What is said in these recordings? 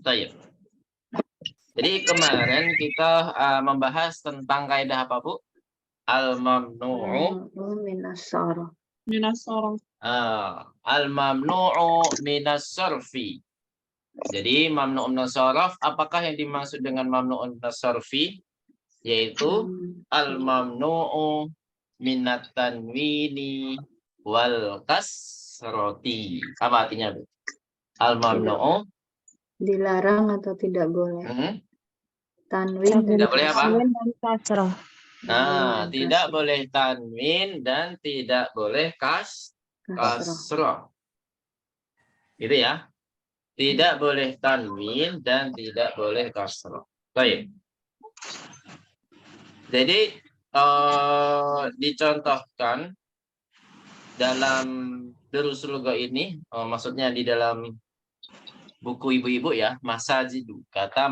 Baik. Jadi kemarin kita membahas tentang kaidah apa, Bu? Al-mamnu'u al-mamnu'u minas sarfi. Jadi mamnu'un minas sarf, apakah yang dimaksud dengan mamnu'un minas sarfi? Yaitu al-mamnu'u minat tanwini wal kasroti. Apa artinya, Bu? Al-mamnu'u dilarang atau tidak boleh. Tanwin tidak boleh apa? Dan kasroh. Nah, tidak boleh tanwin dan tidak boleh kasroh. Gitu ya. Tidak boleh tanwin dan tidak boleh kasroh. Baik. Jadi dicontohkan dalam Durusul Lugha ini, maksudnya di dalam buku ibu-ibu ya, masajidu, kata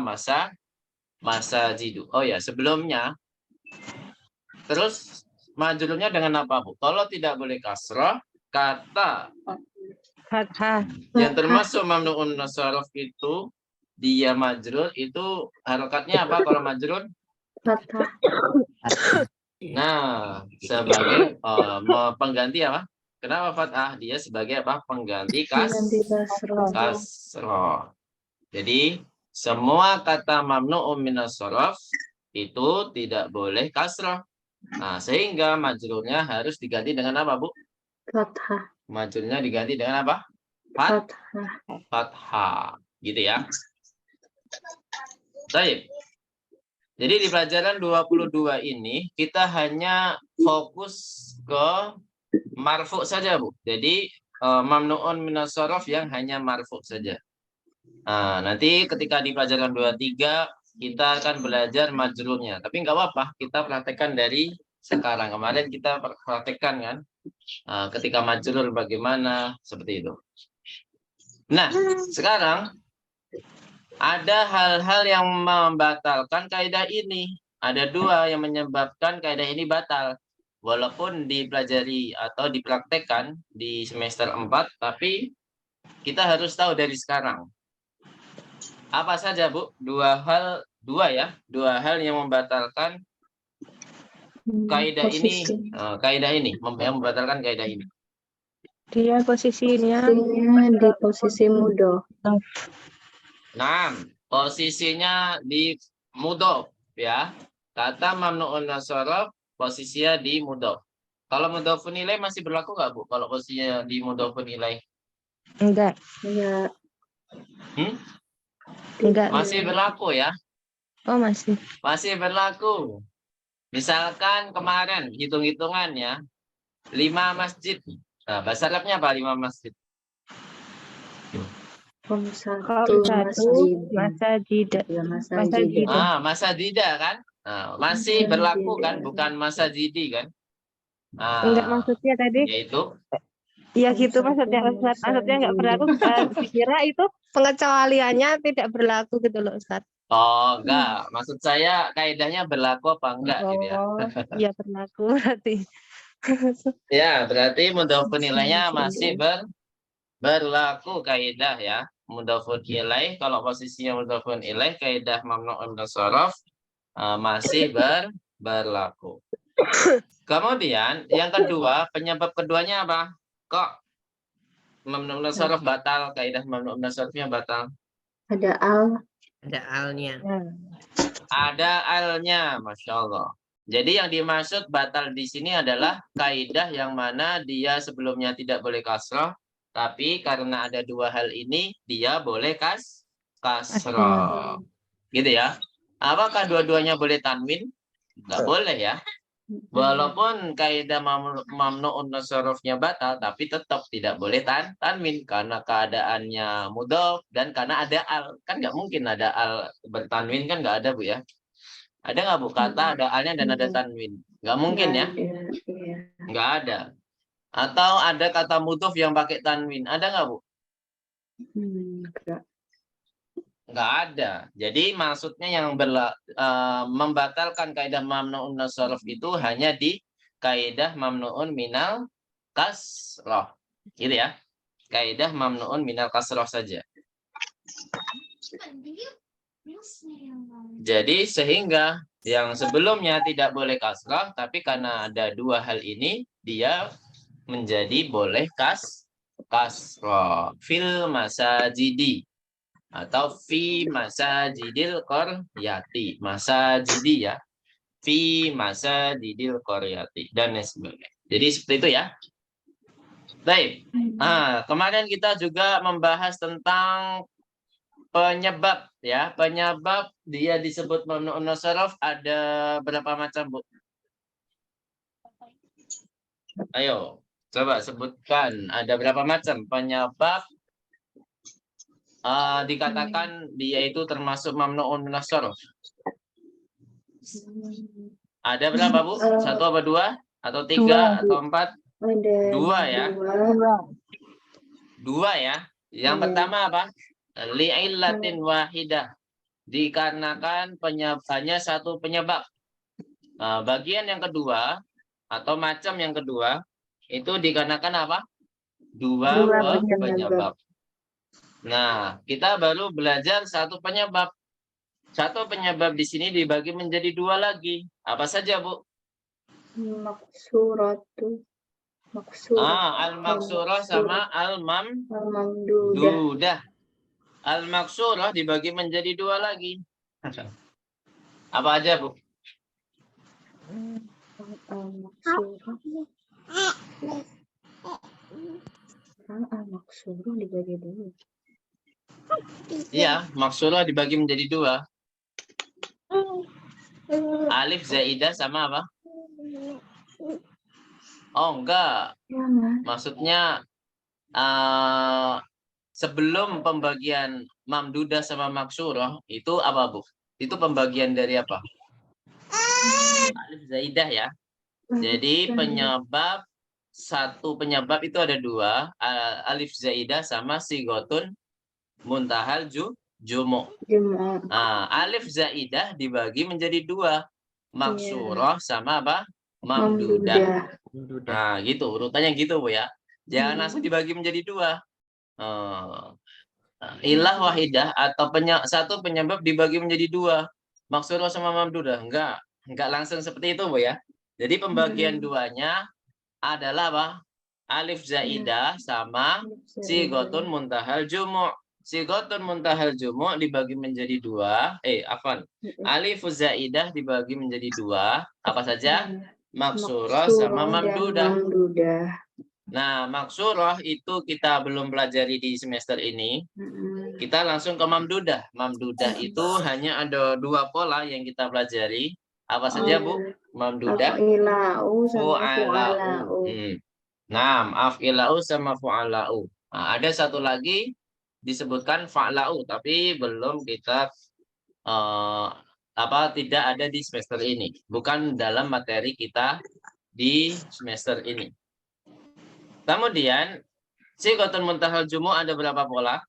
masajidu. Oh ya, sebelumnya terus majrurnya dengan apa, Bu? Kalau tidak boleh kasroh, kata Fathah. yang termasuk mamnu'un minas sarf itu dia majrur itu harokatnya apa kalau majrur? Fathah. Nah, sebagai pengganti apa? Kenapa fathah? Dia sebagai apa? Pengganti kasroh. Jadi semua kata mamnu'un minas sarf itu tidak boleh kasroh. Nah, sehingga majrurnya harus diganti dengan apa, Bu? Fathah. Majrurnya diganti dengan apa? Fathah. Gitu ya. Baik. Jadi di pelajaran 22 ini kita hanya fokus ke marfu saja, Bu. Jadi mamnu'un minas sarf yang hanya marfu saja. Nah, nanti ketika di pelajaran 23 kita akan belajar majrurnya. Tapi nggak apa-apa, kita praktekkan dari sekarang. Kemarin kita praktekkan kan, ketika majrur bagaimana, seperti itu. Nah, sekarang ada hal-hal yang membatalkan kaidah ini. Ada dua yang menyebabkan kaidah ini batal. Walaupun dipelajari atau dipraktekkan di semester 4, tapi kita harus tahu dari sekarang. Apa saja, Bu? Dua hal yang membatalkan kaidah ini. Kaidah ini yang membatalkan kaidah ini. Dia posisinya di posisi mudhof. Nah, posisinya di mudhof ya. Kata mamnu'un minas sarf posisinya di mudhof. Kalau mudhofun ilaih masih berlaku nggak, Bu? Kalau posisinya di mudhofun ilaih? enggak. Enggak. Masih berlaku ya? Oh, masih. Masih berlaku. Misalkan kemarin hitung-hitungan ya. 5 masjid. Nah, bahasa Arabnya apa 5 masjid? Satu masajid. Masajida kan? Nah, masih berlaku kan, bukan masajidi kan? Enggak, maksudnya tadi. Yaitu? Ya gitu maksudnya Ustaz. Maksudnya enggak berlaku. Dikira itu pengecualiannya tidak berlaku gitu loh Ustaz. Oh, enggak. Maksud saya kaidahnya berlaku apa enggak gitu ya? Iya berlaku berarti. Ya, berarti mudhofun ilaihnya masih berlaku kaidah ya. Mudhofun ilaih, kalau posisinya mudhofun ilaih, kaidah mamnu'un minas sarf masih berlaku. Kemudian yang kedua, penyebab keduanya apa? Kok mamnu'un minas sarf batal, kaidah mamnu'un minas sarfnya batal? Ada alnya. Ada alnya, Masya Allah. Jadi yang dimaksud batal di sini adalah kaidah yang mana dia sebelumnya tidak boleh kasroh, tapi karena ada dua hal ini dia boleh kasroh. Gitu ya. Apakah dua-duanya boleh tanwin? Nggak boleh ya. Walaupun kaidah mamnu'un minas sarfnya batal, tapi tetap tidak boleh tanwin karena keadaannya mudhof dan karena ada al. Kan nggak mungkin ada al bertanwin, kan nggak ada, Bu ya. Ada nggak, Bu, kata ada alnya dan ada tanwin? Nggak mungkin ya. Nggak ada. Atau ada kata mudhof yang pakai tanwin. Ada nggak, Bu? Nggak ada. Jadi maksudnya yang membatalkan kaidah mamnu'un minas sarf itu hanya di kaidah mamnu'un minal kasroh. Gitu ya. Kaidah mamnu'un minal kasroh saja. Jadi sehingga yang sebelumnya tidak boleh kasrah, tapi karena ada dua hal ini, dia menjadi boleh kasrah. Fil masajidi atau fi masajidil qaryati. Masajidi ya. Fi masajidil qaryati dan lain sebagainya. Jadi seperti itu ya. Baik. Nah, kemarin kita juga membahas tentang penyebab ya. Penyebab dia disebut mamnu'un nasaraf ada berapa macam, Bu? Ayo, coba sebutkan ada berapa macam penyebab dikatakan dia itu termasuk mamnu'un nasaraf. Ada berapa, Bu? Satu apa dua? Atau tiga? Atau empat? Ada Dua ya. Dua ya. Yang pertama apa? Li'illatin wahidah. Dikarenakan penyebabnya satu penyebab. Nah, bagian yang kedua atau macam yang kedua itu dikarenakan apa? Dua penyebab. Nah, kita baru belajar satu penyebab. Satu penyebab di sini dibagi menjadi dua lagi. Apa saja, Bu? Maksuratu. Al-maksurah sama Al-mamdudah. al-mamdudah. Al-maksurah dibagi menjadi dua lagi. Apa aja, Bu? Al-maksurah. Al-maksurah dibagi dua. Iya, maksurah dibagi menjadi dua. Alif zaidah sama apa? Oh, enggak. Maksudnya sebelum pembagian mamdudah sama maksurah itu apa, Bu? Itu pembagian dari apa? Alif zaidah ya. Jadi penyebab satu penyebab itu ada dua, alif zaidah sama sigotun muntahal jumu. Alif zaidah dibagi menjadi dua, maksurah sama apa? Mamdudah. Nah, gitu urutannya gitu, Bu ya. Jangan langsung dibagi menjadi dua. Ilah wahidah atau satu penyebab dibagi menjadi dua, maksurah sama mamdudah. Enggak langsung seperti itu, Bu ya. Jadi pembagian duanya adalah apa? Alif zaidah sama sigotun muntahal jumu'. Sigotun muntahal jumu' dibagi menjadi dua. Alif zaidah dibagi menjadi dua. Apa saja? Maksurah sama mamdudah. Nah, maksurah itu kita belum pelajari di semester ini. Kita langsung ke mamdudah. Mamdudah itu hanya ada dua pola yang kita pelajari. Apa saja, Bu? Mamdudah. Af'ila'u sama fu'ala'u. Nah, af'ila'u sama fu'ala'u. Nah, ada satu lagi disebutkan fa'la'u, tapi belum kita tidak ada di semester ini. Bukan dalam materi kita di semester ini. Kemudian, sigotun muntahal jumu' ada berapa pola?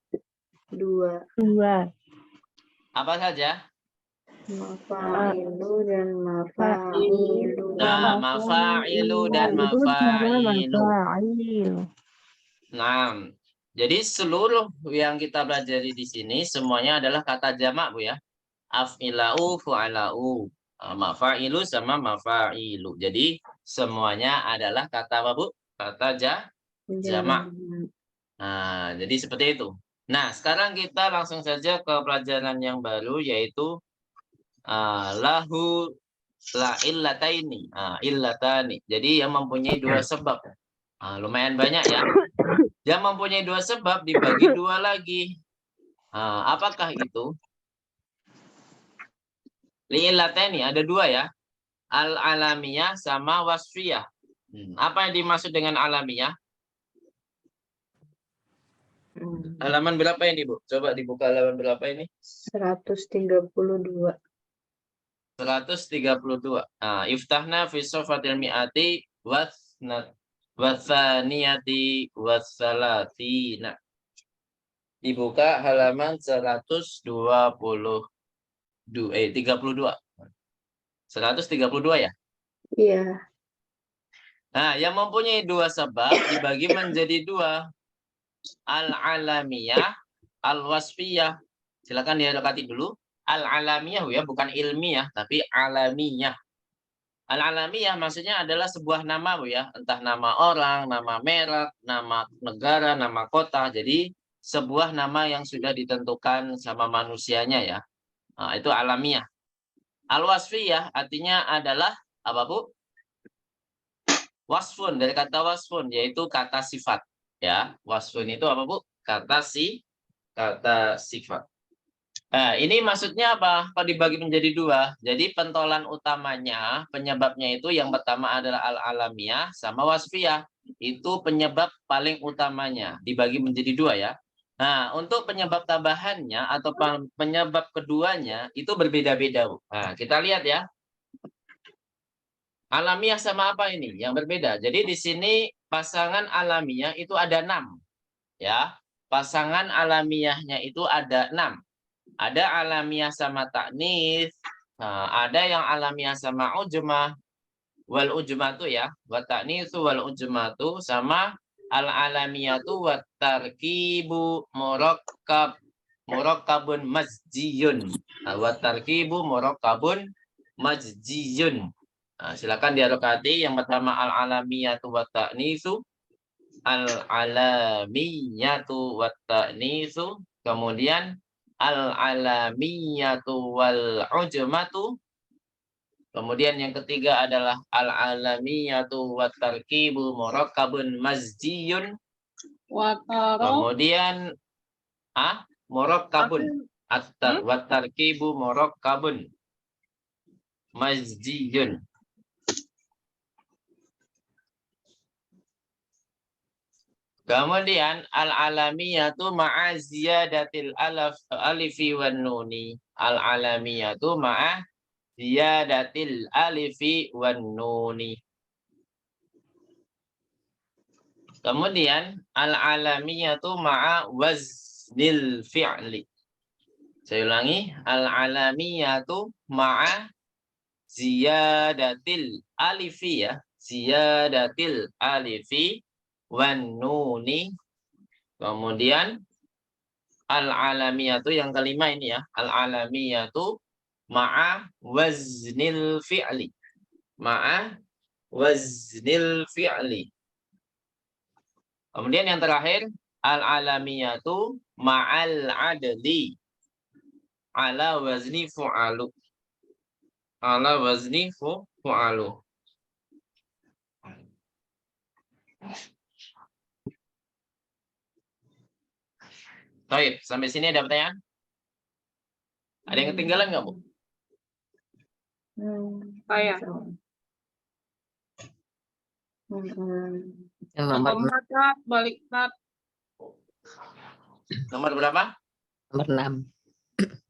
Dua. Apa saja? Mafa'ilu dan mafa'ilu. Nah, mafa'ilu dan mafa'ilu. Nah, jadi seluruh yang kita pelajari di sini semuanya adalah kata jamak, Bu ya. Af'ila'u, fu'ala'u. Mafa'ilu sama mafa'ilu. Jadi semuanya adalah kata apa, Bu? Kata jamak. Nah, jadi seperti itu. Nah, sekarang kita langsung saja ke pelajaran yang baru, yaitu lahu la illataini. Illatani. Jadi yang mempunyai dua sebab. Lumayan banyak ya. Yang mempunyai dua sebab dibagi dua lagi. Apakah itu? Li'illatani ada dua ya. Al-alamiyah sama wasfiyah. Apa yang dimaksud dengan alamiah? Halaman berapa ini, Bu? Coba dibuka halaman berapa ini? 132. 132. Iftahna fi sofatil mi'ati wathaniyati wassalatina. Dibuka halaman 32. 132 ya? Iya. Nah, yang mempunyai dua sebab dibagi menjadi dua. Al-alamiyah, al-wasfiyah. Silakan dihadapkan dulu. Al-alamiyah ya, bukan ilmiah, tapi alamiyah. Al-alamiyah maksudnya adalah sebuah nama Bu ya, entah nama orang, nama merek, nama negara, nama kota. Jadi sebuah nama yang sudah ditentukan sama manusianya ya. Nah, itu alamiah. Al-wasfiyah artinya adalah apa Bu? Wasfun, dari kata wasfun, yaitu kata sifat. Ya, wasfun itu apa Bu? Kata sifat. Nah, ini maksudnya apa? Kalau dibagi menjadi dua. Jadi pentolan utamanya, penyebabnya itu yang pertama adalah al-alamiyah sama wasfiyah. Itu penyebab paling utamanya. Dibagi menjadi dua ya. Nah, untuk penyebab tambahannya atau penyebab keduanya itu berbeda-beda. Nah, kita lihat ya. Alamiah sama apa ini? Yang berbeda. Jadi di sini pasangan alamiah itu ada 6. Ya. Pasangan alamiahnya itu ada 6. Ada alamiah sama taknis, ada yang alamiah sama ujmah, wal ujmatu ya, wa taknisu wal ujmatu sama al alamiyatu wa tarkibu murakkabun masjiyun. Wa tarkibu murakkabun masjiyun. Silakan dialokati. Yang pertama al alamiyatu wa taknisu, al alamiyatu wa taknisu, kemudian al-alamiyatu wal-ujmatu. Kemudian yang ketiga adalah al-alamiyatu wat tarkibu murakkabun masjiyun. Kemudian murakkabun wat tarkibu murakkabun masjiyun. Kemudian al-alamiyatu ma'a ziyadatil alifi wan nuni. Al-alamiyatu ma'a ziyadatil alifi wan nuni. Kemudian al-alamiyatu ma'a waznil fi'li. Saya ulangi, al-alamiyatu ma'a ziyadatil alifi ya. Ziyadatil alifi wan nuni. Kemudian al-alamiyatu yang kelima ini ya, al-alamiyatu ma'a waznil fi'li. Ma'a waznil fi'li. Kemudian yang terakhir al-alamiyatu ma'al adli ala wazni fu'alu. Ala wazni fu'alu. Baik, sampai sini ada pertanyaan? Ada yang ketinggalan nggak, Bu? Saya. Yang nomor Balik tat Nomor berapa? nomor 6.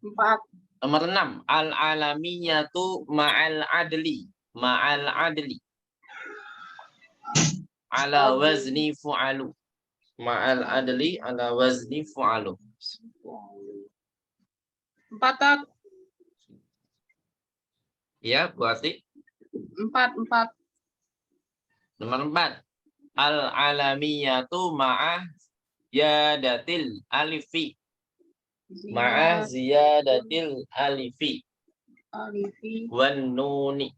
4. Nomor 6. Al-alamiyatu ma'al adli. Ma'al adli. Ala wazni fu'alu. Ma'al adli ala wazni fu'alu. 4 tat. Ya, Bu Ati. 4. Nomor 4. Al-alamiyatu ma'a ziyadatil alifi. Ma'a ziyadatil alifi. Wan nuni.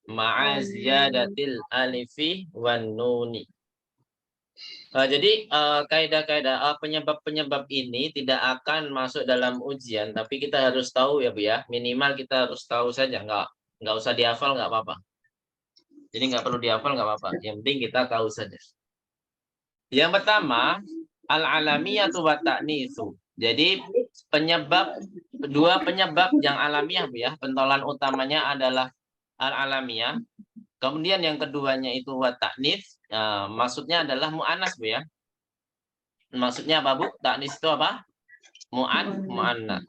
Ma'a ziyadatil alifi wan nuni. Jadi kaidah-kaidah penyebab-penyebab ini tidak akan masuk dalam ujian, tapi kita harus tahu ya Bu ya. Minimal kita harus tahu saja, nggak usah dihafal nggak apa-apa. Jadi nggak perlu dihafal nggak apa-apa. Yang penting kita tahu saja. Yang pertama al-alamiyatu wa ta'nitsu. Jadi dua penyebab yang alamiah Bu ya. Pentolan utamanya adalah al-alamiyah. Kemudian yang keduanya itu wa ta'nits. Maksudnya adalah mu'annas Bu ya. Maksudnya apa Bu? Ta'nis itu apa? Mu'annas.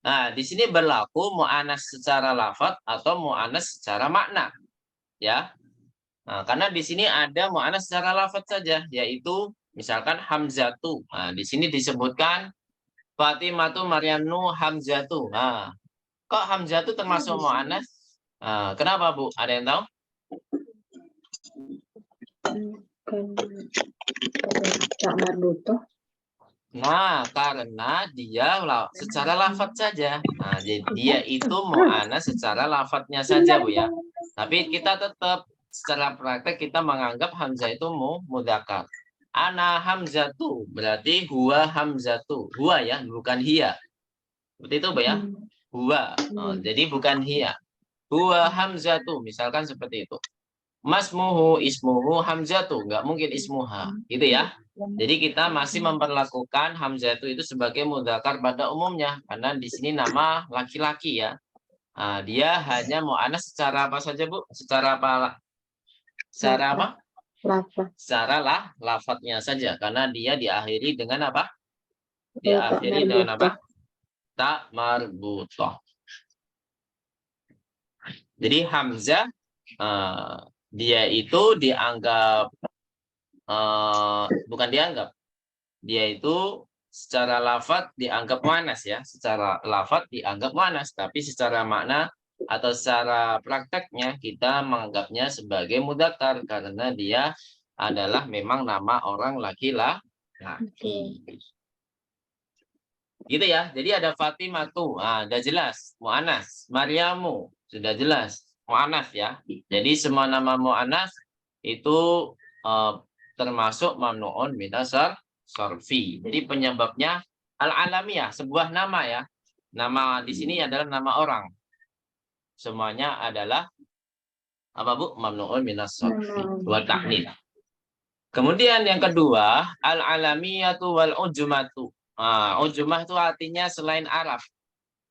Nah, di sini berlaku mu'annas secara lafaz atau mu'annas secara makna. Ya. Nah, karena di sini ada mu'annas secara lafaz saja, yaitu misalkan Hamzatu. Nah, di sini disebutkan Fatimatu Maryanu Hamzatu. Nah, kok Hamzatu termasuk mu'annas? Nah, kenapa Bu? Ada yang tahu? Kan Cak Marbuto. Nah, karena dia secara lafadz saja. Nah, jadi dia itu mu'annas secara lafadznya saja, Bu ya. Tapi kita tetap secara praktek kita menganggap hamzah itu mudzakkar. Ana hamzatu, berarti huwa hamzatu. Huwa ya, bukan hiya. Seperti itu, Bu ya. Huwa. Oh, jadi bukan hiya. Huwa hamzatu, misalkan seperti itu. Masmuhu ismuhu hamzatu, nggak mungkin ismuha, gitu ya. Jadi kita masih memperlakukan hamzah itu sebagai mudzakkar pada umumnya karena di sini nama laki-laki ya. Nah, dia hanya mu'annas secara apa saja, Bu? Secara apa? Secara apa? Lafaz. Secara lafadznya saja karena dia diakhiri dengan apa? Tak Diakhiri dengan marbutah. apa? Tak marbutah. Jadi hamzah dia itu dianggap bukan dianggap, dia itu secara lafadz dianggap muannas ya, secara lafadz dianggap muannas, tapi secara makna atau secara prakteknya kita menganggapnya sebagai mudzakkar karena dia adalah memang nama orang laki-laki. Gitu ya. Jadi ada Fatimatu, udah jelas muannas. Maryamu sudah jelas muannas ya. Jadi semua nama muannas itu termasuk mamnuun minas sarfi. Jadi penyebabnya al-alamiyah, sebuah nama ya. Nama di sini adalah nama orang. Semuanya adalah apa, Bu? Mamnuun minas sarfi wa ta'nits. Kemudian yang kedua, al-alamiyatu wal ujmatu. Ujmah itu artinya selain Arab.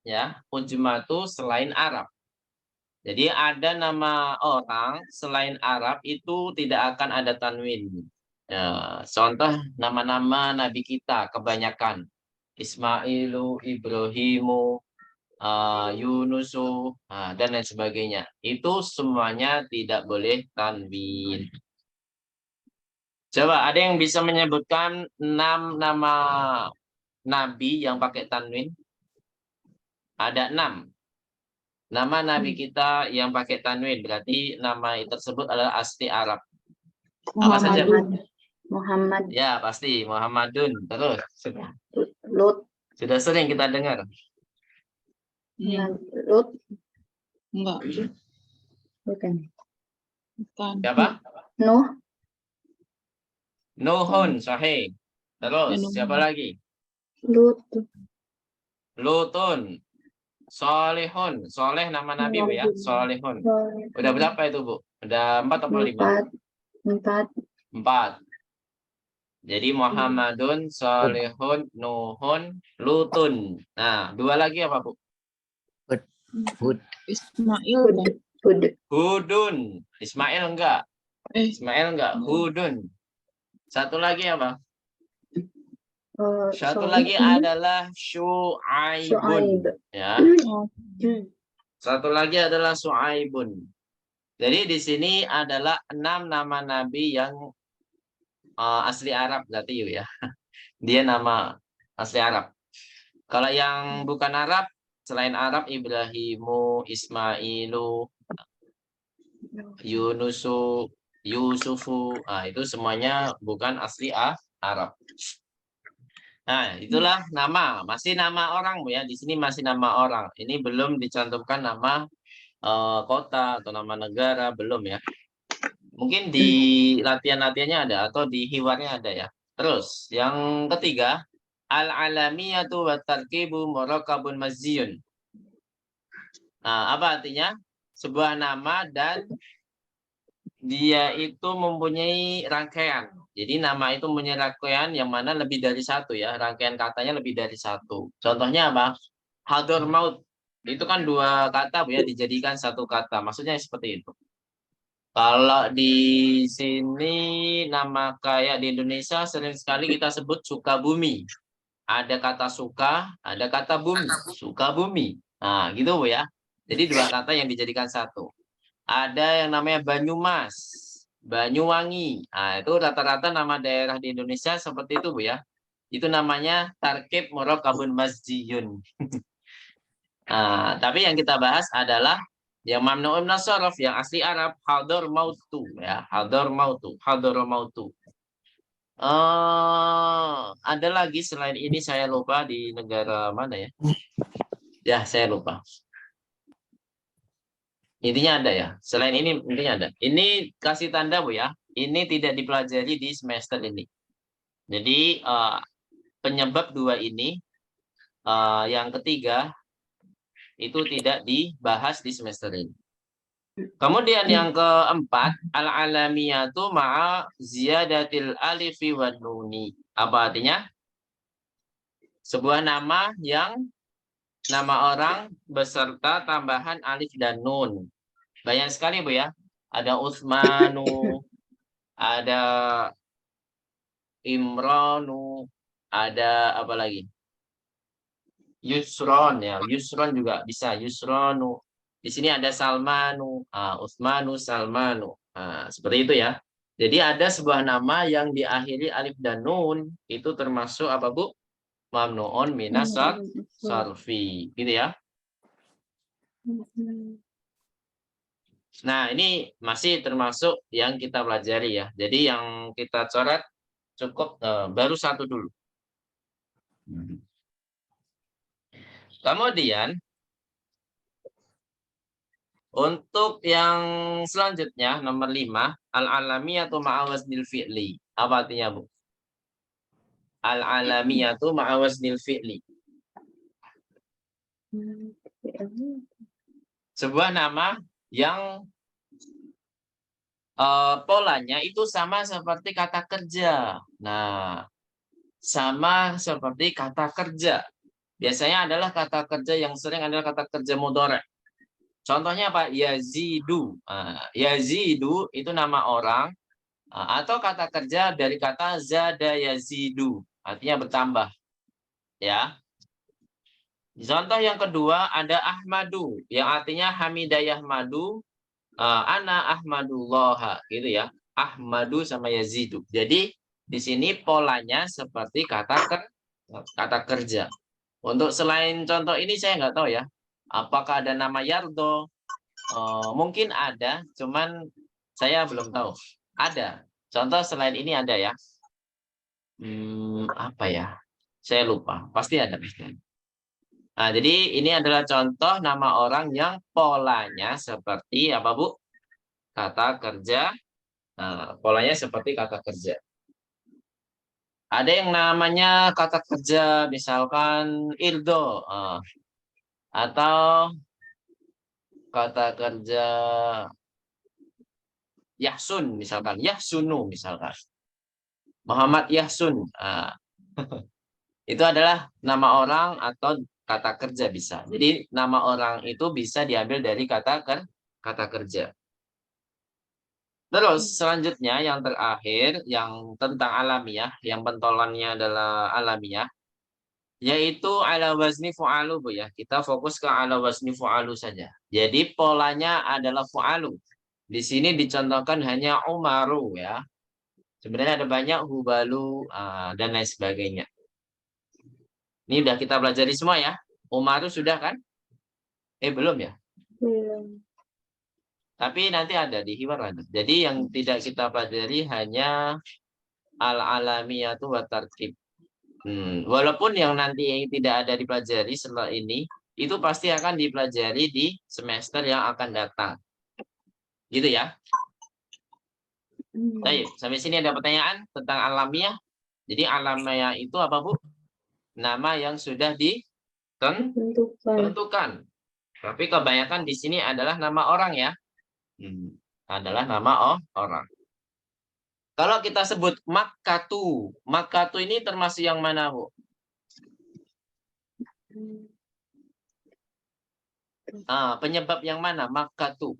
Ya, ujmah itu selain Arab. Jadi ada nama orang selain Arab itu tidak akan ada tanwin. Ya, contoh nama-nama nabi kita kebanyakan Ismailu, Ibrahimu, Yunusu, dan lain sebagainya. Itu semuanya tidak boleh tanwin. Coba ada yang bisa menyebutkan 6 nama nabi yang pakai tanwin? Ada 6. Nama nabi kita yang pakai tanwin berarti nama tersebut adalah asli Arab. Apa saja? Muhammad. Ya, pasti Muhammadun. Terus Lut. sudah sering kita dengar. Lut. Enggak. Bukan. Bukan. Siapa? Nuh. Nuhun, sahih. Terus Nuh. siapa lagi? Lut. Lutun. Solihun. Soleh nama nabi, Bu ya. Solihun. Udah berapa itu, Bu? Udah 4 atau 5? 4. Jadi Muhammadun, Solihun, Nuhun, Lutun. Nah, 2 lagi apa, Bu? Ismail kan? Hudun. Ismail enggak? Ismail enggak? Hudun. Satu lagi apa? Satu lagi adalah Syu'aibun. Ya. Satu lagi adalah Syu'aibun. Jadi di sini adalah 6 nama nabi yang asli Arab berarti ya. Dia nama asli Arab. Kalau yang bukan Arab, selain Arab, Ibrahimu, Ismailu, Yunusu, Yusufu, itu semuanya bukan asli Arab. Nah, itulah nama, masih nama orang, Bu ya. Di sini masih nama orang. Ini belum dicantumkan nama kota atau nama negara, belum ya. Mungkin di latihan-latihannya ada atau di hiwarnya ada ya. Terus yang ketiga, al-alamiyatu wa tarkibu murakabun maziyun. Nah, apa artinya? Sebuah nama dan dia itu mempunyai rangkaian. Jadi nama itu mempunyai rangkaian yang mana lebih dari 1 ya. Rangkaian katanya lebih dari 1. Contohnya apa? Hadur maut. Itu kan 2 kata, Bu ya, dijadikan 1 kata. Maksudnya seperti itu. Kalau di sini nama kayak di Indonesia sering sekali kita sebut Sukabumi. Ada kata suka, ada kata bumi. Sukabumi. Nah, gitu, Bu ya. Jadi 2 kata yang dijadikan 1. Ada yang namanya Banyumas, Banyuwangi. Nah, itu rata-rata nama daerah di Indonesia seperti itu, Bu ya. Itu namanya tarkib murakabun maziyun. Nah, tapi yang kita bahas adalah yang mamnu'un minas sarf, yang asli Arab, hadur mautu ya, hadur mautu, hadur mautu. Ada lagi selain ini, saya lupa di negara mana ya. Ya, saya lupa. Intinya ada ya. Selain ini intinya ada. Ini kasih tanda Bu ya. Ini tidak dipelajari di semester ini. Jadi penyebab dua ini yang ketiga itu tidak dibahas di semester ini. Kemudian yang keempat, al-alamiyatu ma'a ziyadatil alifi wan nuni. Apa artinya? Sebuah nama yang nama orang beserta tambahan alif dan nun. Banyak sekali Bu ya. Ada Utsmanu, ada Imranu, ada apa lagi? Yusron ya, Yusron juga bisa, Yusronu. Di sini ada Salmanu, Utsmanu, Salmanu. Seperti itu ya. Jadi ada sebuah nama yang diakhiri alif dan nun, itu termasuk apa Bu? Mamnuun minas sarfi, gitu ya. Nah, ini masih termasuk yang kita pelajari ya. Jadi yang kita coret cukup baru satu dulu. Kemudian untuk yang selanjutnya nomor 5, al-alamiyatu ma'a waznil fi'li. Apa artinya Bu? Al-alamiyatu ma'a waznil fi'li. Sebuah nama yang polanya itu sama seperti kata kerja. Nah, sama seperti kata kerja. Biasanya adalah kata kerja yang sering adalah kata kerja mudhari'. Contohnya apa? Yazidu. Yazidu itu nama orang atau kata kerja dari kata zada yazidu, artinya bertambah. Ya. Contoh yang kedua ada Ahmadu yang artinya hamidayah madu, ana ahmadullah gitu ya. Ahmadu sama yazidu. Jadi di sini polanya seperti kata kerja. Untuk selain contoh ini saya nggak tahu ya. Apakah ada nama Yardo? Mungkin ada, cuman saya belum tahu. Ada. Contoh selain ini ada ya. Apa ya? Saya lupa. Pasti ada. Nah, jadi ini adalah contoh nama orang yang polanya seperti apa Bu? Kata kerja. Nah, polanya seperti kata kerja. Ada yang namanya kata kerja, misalkan Irdo. Atau kata kerja Yahsun, misalkan. Yahsunu, misalkan. Muhammad Yahsun. Itu adalah nama orang atau kata kerja bisa. Jadi nama orang itu bisa diambil dari kata kerja. Terus selanjutnya yang terakhir yang tentang alamiah, yang pentolannya adalah alamiah, yaitu ala wazni fu'alu Bu ya. Kita fokus ke ala wazni fu'alu saja. Jadi polanya adalah fu'alu. Di sini dicontohkan hanya Umaru ya. Sebenarnya ada banyak Hubalu dan lain sebagainya. Ini udah kita pelajari semua ya. Umaru sudah kan? Belum ya? Belum. Tapi nanti ada di hiwar ada. Jadi yang tidak kita pelajari hanya al-alamiyatu wa tartib. Walaupun yang nanti tidak ada dipelajari setelah ini, itu pasti akan dipelajari di semester yang akan datang. Gitu ya. Baik, sampai sini ada pertanyaan tentang alamiah. Jadi alamiah itu apa Bu? Nama yang sudah ditentukan. Tapi kebanyakan di sini adalah nama orang ya. Adalah nama orang. Kalau kita sebut Makkatu, Makkatu ini termasuk yang mana Bu? Penyebab yang mana? Makkatu.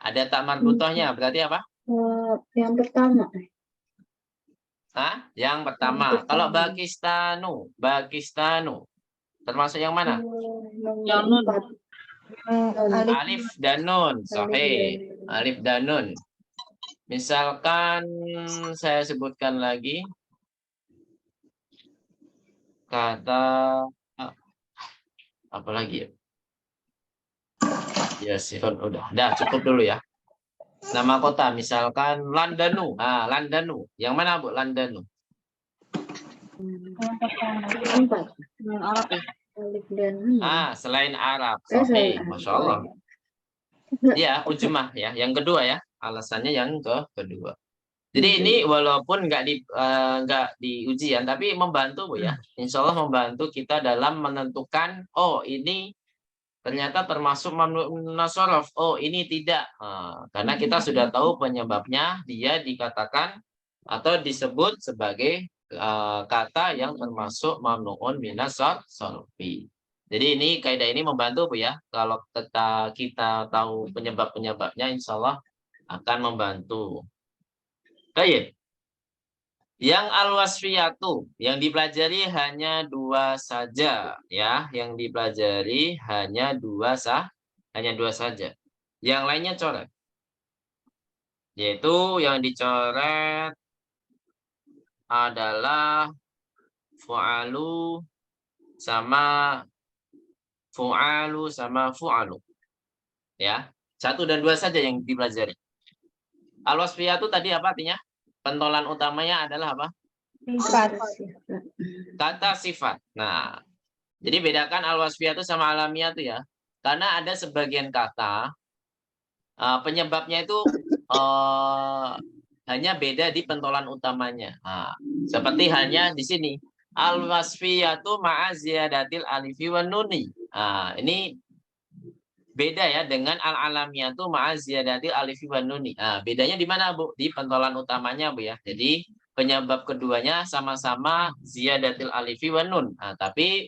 Ada tak marbutohnya, berarti apa? Yang pertama. Yang pertama. Kalau Bakistanu, termasuk yang mana? Yang nun. Alif dan nun. Sahih. Alif dan nun. Misalkan saya sebutkan lagi kata apa lagi ya? Ya sih, udah cukup dulu ya. Nama kota, misalkan Landanu. Ah, Landanu. Yang mana, Bu? Landanu. Empat. Dengan Arab ya. Alif dan nun. Selain Arab. Selain Sahih, Arab. Masya Allah. Ya, ujmah ya. Yang kedua ya. Alasannya yang kedua. Jadi ini walaupun nggak di ujian, tapi membantu, Bu ya. Insya Allah membantu kita dalam menentukan, oh ini ternyata termasuk mamnu nasorof. Oh ini tidak. Karena kita sudah tahu penyebabnya, dia dikatakan atau disebut sebagai kata yang termasuk mamnuun minas sorfi. Jadi ini kaidah ini membantu, Bu ya. Kalau kita tahu penyebabnya, insya Allah akan membantu. Baik. Yang al-wasfiyatu yang dipelajari hanya dua saja ya, yang dipelajari hanya dua saja. Yang lainnya coret. Yaitu yang dicoret adalah fu'alu sama fu'alu. Ya, satu dan dua saja yang dipelajari. Al-wasfiyatu tadi apa artinya? Pentolan utamanya adalah apa? Sifat. Kata sifat. Nah, jadi bedakan al-wasfiyatu sama alamiah itu ya. Karena ada sebagian kata penyebabnya itu hanya beda di pentolan utamanya. Nah, seperti halnya di sini al-wasfiyatu ma'a ziyadatil alifi wan nuni. Nah, ini beda ya dengan al-alamiyatu ma'a ziyadatil alifi wan nuni. Nah, bedanya di mana, Bu? Di pentolan utamanya, Bu ya. Jadi penyebab keduanya sama-sama ziyadatil alifi wan nun. Nah, tapi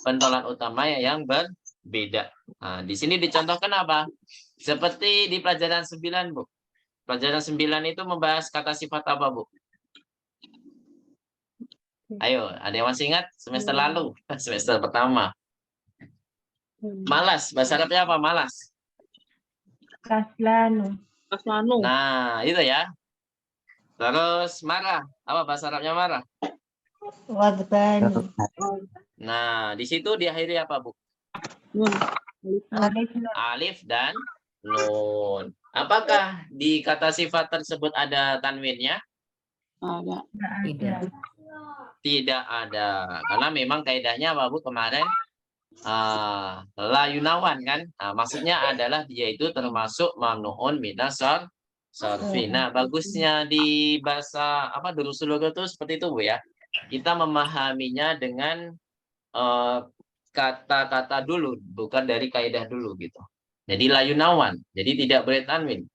pentolan utamanya yang berbeda. Nah, di sini dicontohkan apa? Seperti di pelajaran 9, Bu. Pelajaran 9 itu membahas kata sifat apa, Bu? Ayo, ada yang masih ingat semester lalu, semester pertama. Malas, bahasa Arabnya apa malas? Kaslanu. Kaslanu. Nah, itu ya. Terus marah, apa bahasa Arabnya marah? Wadbanu. Nah, di situ diakhiri apa, Bu? Nun. Alif dan nun. Apakah di kata sifat tersebut ada tanwinnya? Ada. Tidak ada. Karena memang kaidahnya apa, Bu, kemarin? La yunawan kan? Nah, maksudnya adalah dia itu termasuk mamnuun minas sorfi. Nah, bagusnya di bahasa apa Durusul Lughat itu seperti itu, Bu ya. Kita memahaminya dengan kata-kata dulu, bukan dari kaidah dulu gitu. Jadi la yunawan, jadi tidak boleh tanwin.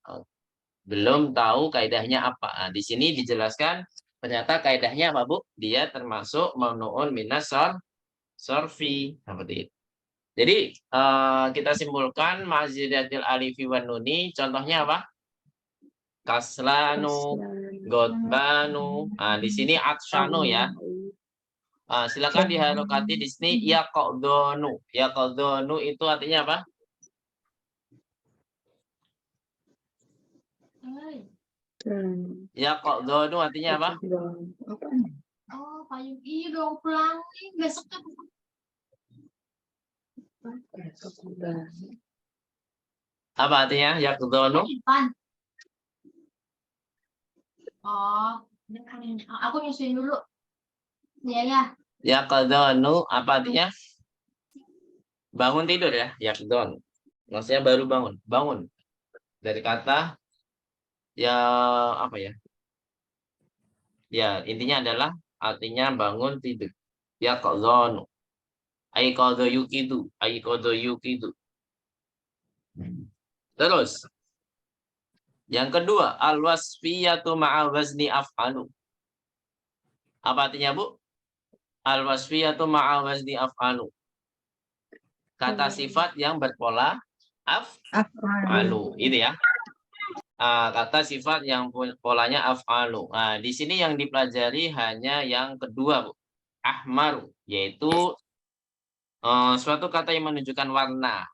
Belum tahu kaidahnya apa. Nah, di sini dijelaskan ternyata kaidahnya apa, Bu? Dia termasuk mamnuun minas sorfi seperti itu. Jadi kita simpulkan mazidatil alifi wan nuni, contohnya apa? Kaslanu, godbanu. Nah, di sini atshanu ya. Silakan diharokati di sini yaqdonu. Yaqdonu itu artinya apa? Yaqdonu artinya apa? Oh, payung iya dong pulang nih besok kan. Apa artinya yaqdonu? Ipan. Oh, aku nyusuin dulu. Iya ya. Yaqdonu apa artinya? Bangun tidur ya, yaqdon. Maksudnya baru bangun, bangun. Dari kata ya apa ya? Ya, intinya adalah artinya bangun tidur. Yaqdonu. Aiqadha yuqidu, aiqadha yuqidu. Terus yang kedua, al-wasfiyatu ma'a wazni af'alu. Apa artinya, Bu? Al-wasfiyatu ma'a wazni af'alu. Kata sifat yang berpola af'alu. Itu ya. Kata sifat yang polanya af'alu. Nah, di sini yang dipelajari hanya yang kedua, Bu. Ahmaru, yaitu suatu kata yang menunjukkan warna.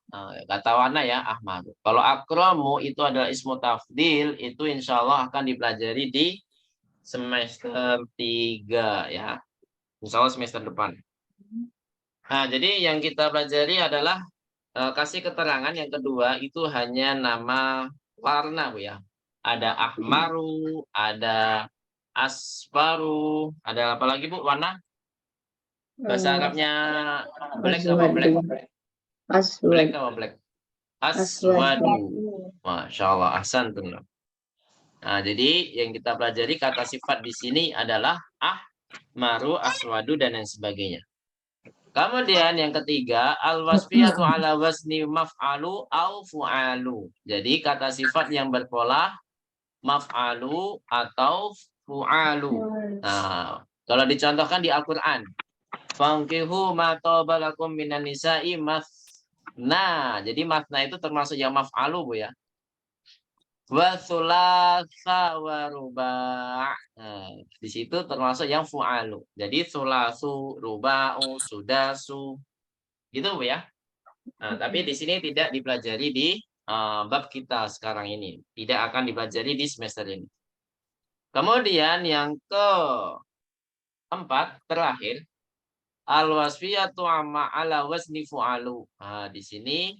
Kata warna ya, ahmaru. Kalau akramu itu adalah ismu tafdil, itu insya Allah akan dipelajari di semester 3 ya. Insya Allah semester depan. Nah, jadi yang kita pelajari adalah kasih keterangan yang kedua itu hanya nama warna, Bu ya. ada ahmaru, ada asfaru, ada apa lagi Bu warna? Bahasa Arabnya black apa black? Black Aswad. apa black? Aswad. Aswadu. Masya Allah, ahsantum. Nah, jadi yang kita pelajari kata sifat di sini adalah ahmaru, aswadu, dan lain sebagainya. Kemudian yang ketiga, al-wasfiyatu ala wazni maf'alu au fu'alu. Jadi kata sifat yang berpola maf'alu atau fu'alu. Nah, kalau dicontohkan di Al-Qur'an, fankihu ma tabalakum minan nisa'i masna. Jadi masna itu termasuk yang maf'alu Bu ya. Wa thulatsa wa ruba'. Nah, di situ termasuk yang fu'alu. Jadi thulasu, ruba'u, sudasu. Gitu Bu ya. Nah, tapi di sini tidak dipelajari di bab kita sekarang ini. Tidak akan dipelajari di semester ini. Kemudian yang keempat terakhir, al-wasfiyatu amma ala wazni fu'alu. Nah, di sini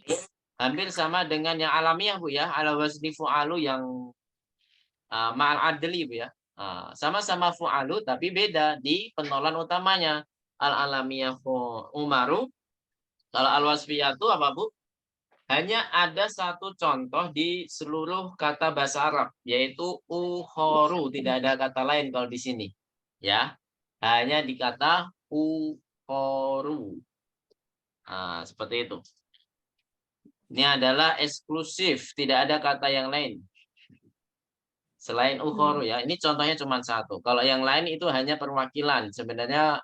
hampir sama dengan yang alamiah Bu ya, ala wazni fu'alu yang ma'al adli Bu ya. Sama-sama fu'alu tapi beda di penolan utamanya. Al-alamiyah umaru. Kalau al-wasfiyatu apa Bu? Hanya ada satu contoh di seluruh kata bahasa Arab, yaitu ukhoru. Tidak ada kata lain kalau di sini. Ya, hanya di kata ukhoru. Nah, seperti itu. Ini adalah eksklusif, tidak ada kata yang lain. Selain ukhoru ya, ini contohnya cuma satu. Kalau yang lain itu hanya perwakilan. Sebenarnya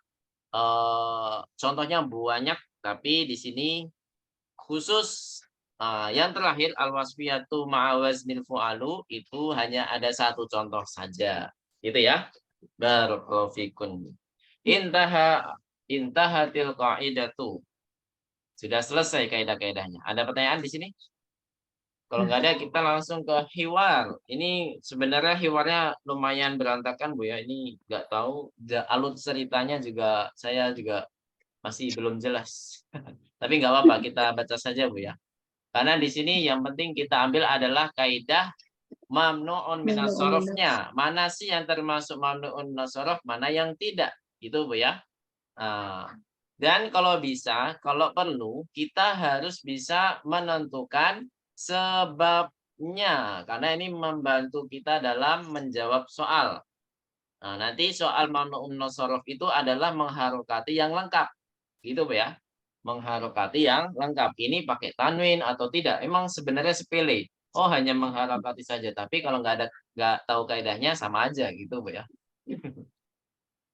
contohnya banyak, tapi di sini khusus yang terakhir al-wasfiyatu ma'awaznil fu'alu itu hanya ada satu contoh saja. Gitu ya. Barakallahu fikum. Intahatil qa'idatu. Sudah selesai kaidah-kaidahnya. Ada pertanyaan di sini? Kalau nggak ada kita langsung ke hiwar. Ini sebenarnya hiwarnya lumayan berantakan Bu ya. Ini nggak tahu alur ceritanya juga saya juga masih belum jelas. Tapi nggak apa-apa, kita baca saja Bu ya. Karena di sini yang penting kita ambil adalah kaidah mamnu'un minas sorofnya. Mana sih yang termasuk mamnu'un minas sorof, mana yang tidak. Gitu Bu ya. Dan kalau bisa, kalau perlu, kita harus bisa menentukan sebabnya. Karena ini membantu kita dalam menjawab soal. Nah, nanti soal mamnu'un minas sorof itu adalah mengharokati yang lengkap. Gitu Bu ya. Mengharokati yang lengkap. Ini pakai tanwin atau tidak? Emang sebenarnya sepele. Oh, hanya mengharokati saja. Tapi kalau nggak tahu kaidahnya sama aja gitu Bu ya.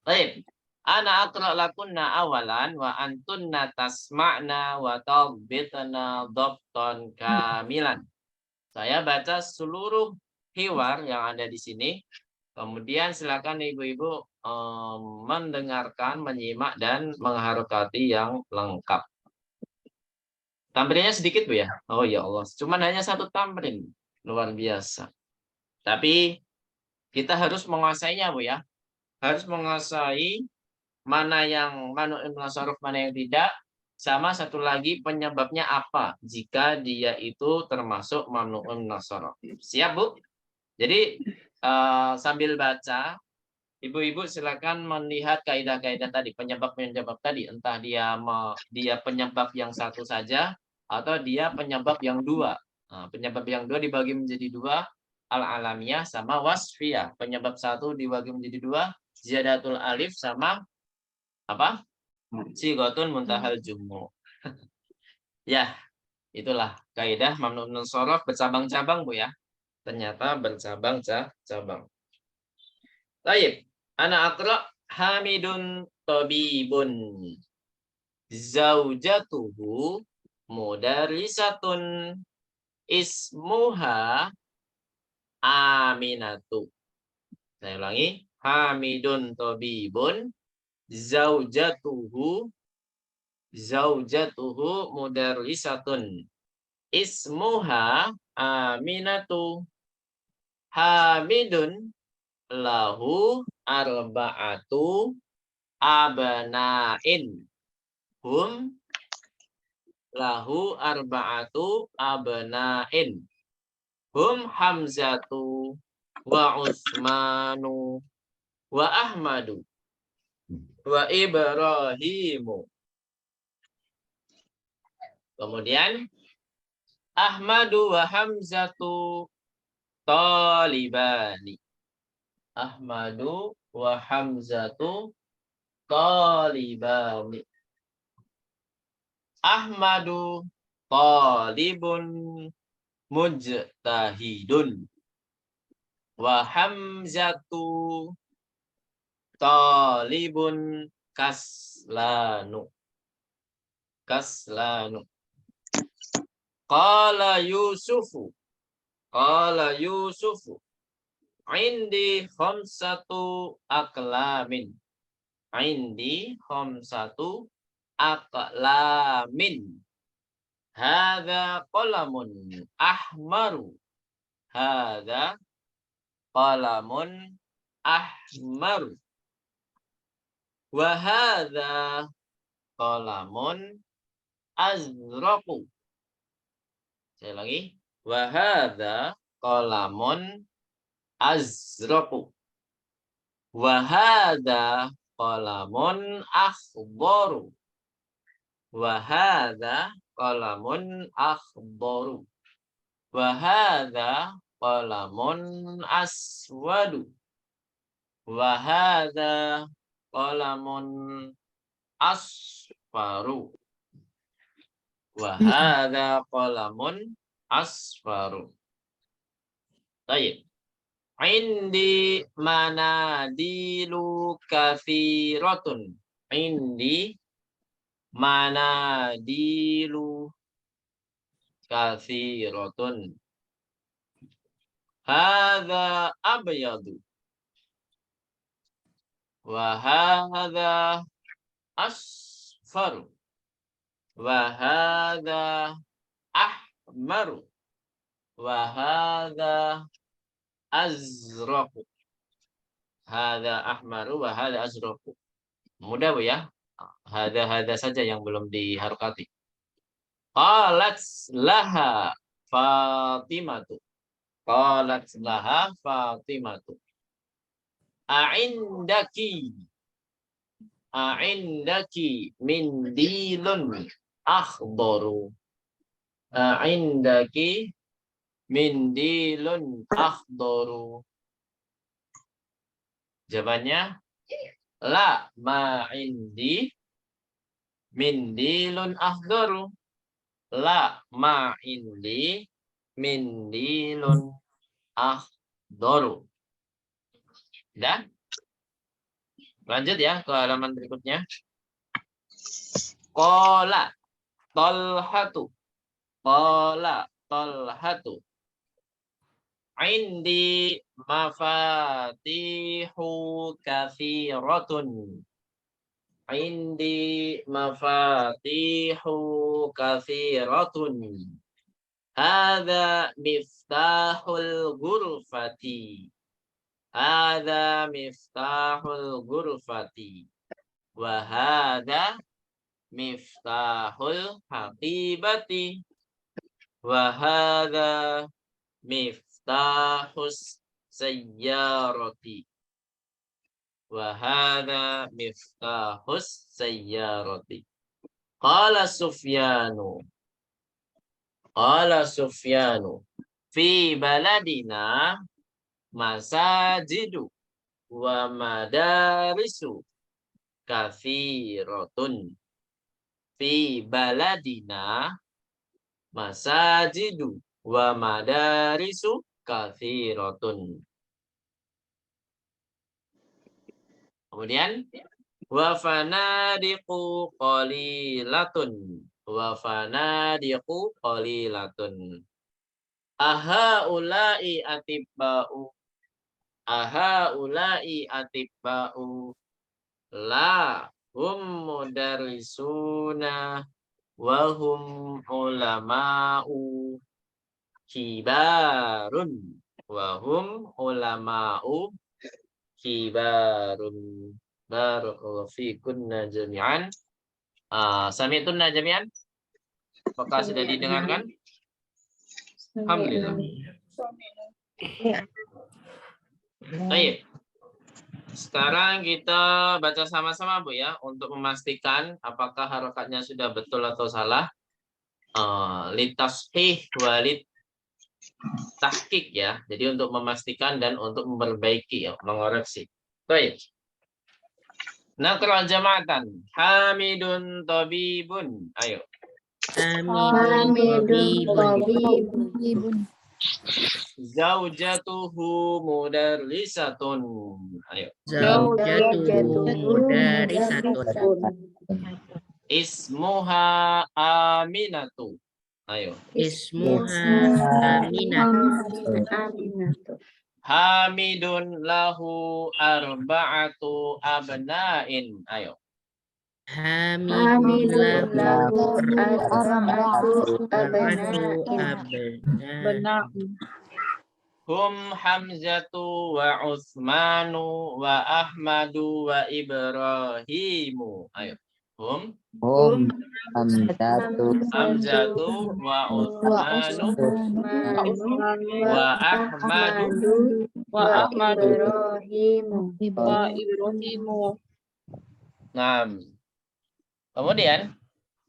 Baik. Ana aqra lakunna awalan wa antunna tasma'na wa tabbitna dhabtan kamilan. Saya baca seluruh hiwar yang ada di sini. Kemudian silakan ibu-ibu mendengarkan, menyimak, dan mengharokati yang lengkap. Tamrinnya sedikit Bu ya? Oh ya Allah, cuman hanya satu tamrin. Luar biasa. Tapi kita harus menguasainya Bu ya. Harus menguasai mana yang mamnu'un minas sorof, mana yang tidak. Sama satu lagi penyebabnya apa jika dia itu termasuk mamnu'un minas sorof. Siap Bu? Jadi sambil baca, ibu-ibu silakan melihat kaidah-kaidah tadi, penyebab-penyebab tadi, entah dia penyebab yang satu saja atau dia penyebab yang dua. Nah, penyebab yang dua dibagi menjadi dua, al-alamiyah sama wasfiyah. Penyebab satu dibagi menjadi dua, ziyadatul alif sama apa? Sighatun muntahal jumu. Ya, itulah kaidah mamnu'un minas sorof bercabang-cabang Bu ya. Ternyata bercabang-cabang. Baik. Ana aqra hamidun tabibun. Zaujatuhu mudarisatun ismuha Aminatu. Saya ulangi. Hamidun tabibun. Zaujatuhu mudarisatun ismuha Aminatu. Hamidun lahu arba'atu abna'in. Lahu arba'atu abna'in. hum Hamzatu wa Utsmanu wa Ahmadu wa Ibrahimu. Kemudian Ahmadu wa Hamzatu talibani. Ahmadu wa Hamzatu talibani. Ahmadu talibun mujtahidun. Wa Hamzatu talibun kaslanu. Kaslanu. Qala Yusufu. Qala Yusufu. Indi khamsatu aqlamin. Indi khamsatu aqlamin. Hadza qalamun ahmaru. Hadza qalamun ahmaru. Wa hadza qalamun azraqu. Saya lagi. Wa hadza qalamun azraqu. Wa hadza qalamun akhdaru. Wa hadza qalamun akhdaru. Wa hadza qalamun aswadu. Wa hadza qalamun asfaru. Wa hadza qalamun asfaru. Baik. Indi manadilu kathiratun. Indi manadilu kathiratun. Hadza abyadu. Wa hadza asfaru. Wa hadza ahmaru. Wa hadza azraqu. Hadza ahmaru wa hadza azraqu. Mudah Bu ya. Hadza saja yang belum diharokati. Qalat laha Fatimatu. Qalat laha Fatimatu. A'indaki. A'indaki mindilun akhdaru. A'indaki mindilun akhdaru. Jawabannya la ma indi mindilun akhdaru. La ma indi mindilun akhdaru. Dah? Lanjut ya ke halaman berikutnya. Qala Talhatu. Qala Talhatu. Indi mafatihu kathiratun. Indi mafatihu kathiratun. Hadza miftahul ghurfati. Hadza miftahul ghurfati. Wa hadza miftahul haqibati. Wa hadza miftahus sayyarati. Wa hadza miftahus sayyarati. Qala Sufyanu. Qala Sufyanu. Fi baladina masajidu wa madarisu kathiratun. Fi baladina masajidu wa madarisu kathiratun. Kemudian wa fanadiqu qalilatun. Wa fanadiqu qalilatun. Aha ulai atibba'u. Aha ulai atibba'u. La hum mudarrisuna wa hum ulama'u kibarun. Wa hum ulama'u kibarun. Barakallahu fikunna jami'an. Sami'tunna jami'an? Apakah sudah didengarkan? Alhamdulillah. Baik. Sekarang kita baca sama-sama Bu ya untuk memastikan apakah harokatnya sudah betul atau salah. Litashih walid tahqiq ya. Jadi untuk memastikan dan untuk memperbaiki ya, mengoreksi. Baik. Naqra jama'atan. Hamidun tabibun. Ayo. Hamidun tabibun. Zaujatuhu mudarrisatun. Ayo. Zaujatuhu mudarrisatun. Ismuha Aminatu. Ayo. Ismuha Aminatu. Hamidun lahu arba'atu abna'in. Ayo. Hamidun lahu arba'atu abna'in. Benar. Hum Hamzatu wa Utsmanu wa Ahmadu wa Ibrahimu. Ayo. Hum Hamzatu wa Utsmanu wa Ahmadu Wa Ahmadu Ibrahimu. wa Ibrahimu. Nah, kemudian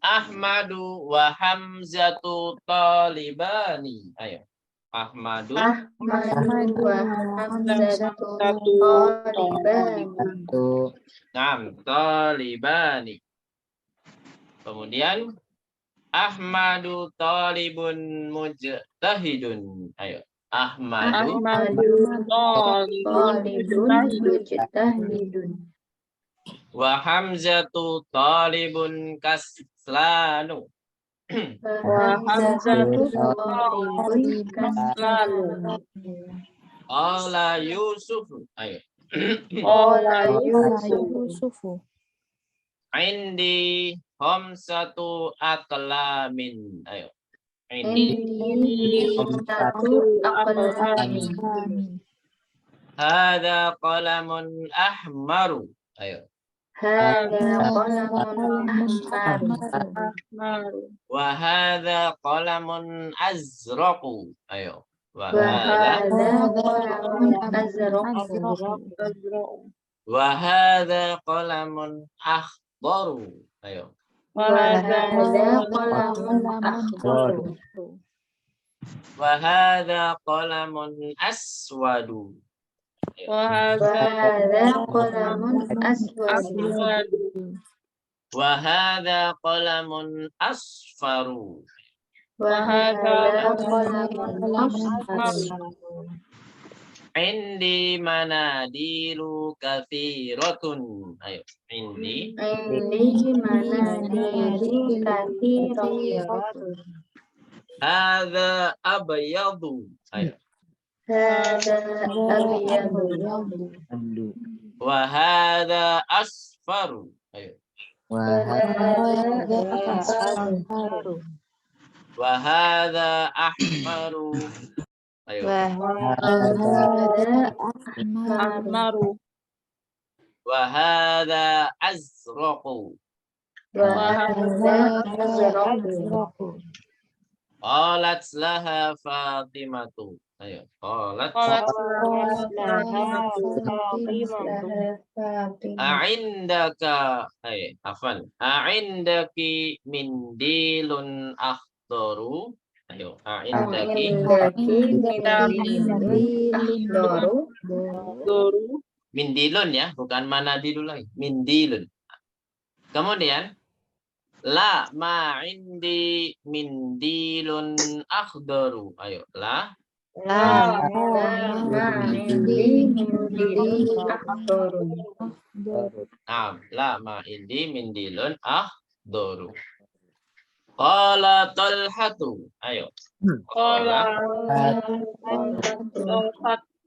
Ahmadu wa Hamzatu talibani. Ayo. Ahmadu Ahmadu wa Hamzatu talibani. Naam, talibani. Kemudian Ahmadu talibun mujtahidun. Ayo. Ahmadu Talibun mujtahidun. wa Hamzatu talibun kaslanu. Wa Hamzatu talibun kaslanu. Ala Yusuf. Ayo. Ola Yusufu. Indi khamsatu aqlamin. Ayo. Indi. Indi satu aqlamin. Hada qalamun ahmaru. Ayo. Hada qalamun ahmar. Wa hadha qalamun azraqu. Ayo. Wa Wa hadha hada qalamun azraq. wa hadha qalamun akhdaru. Ayo. Wa hada qalamun akhbar. Wa hadha qalamun aswadu. Ayo. Wa hada qalamun aswad. Wa hadha qalamun asfaru. Wa hada qalamun asfar. Indi manadilu kathiratun. Ayo. Indi. Indi manadilu kathiratun. Hadha abyadu. Ayo. Hada abyadu. Wa hadha asfaru. Ayo. Wa hada asfar. Wa hadha ahmaru. Ayo. Wa hada Ahmaru. Wa hadha azraqu. wa hada azraq. Qalat laha Fatimatu. Ayo. Qalat. A'indaka. Ayo. Afan. A'indaki mindilun akhdaru. Ayo. A'indaki. Doru. Mindilun ya. Bukan manadilun lagi. Mindilun. Kemudian. La ma indi mindilun akhdaru. Ayo. La. La ma indi mindilun akhdaru. Qala Talhatu. Ayo. Qala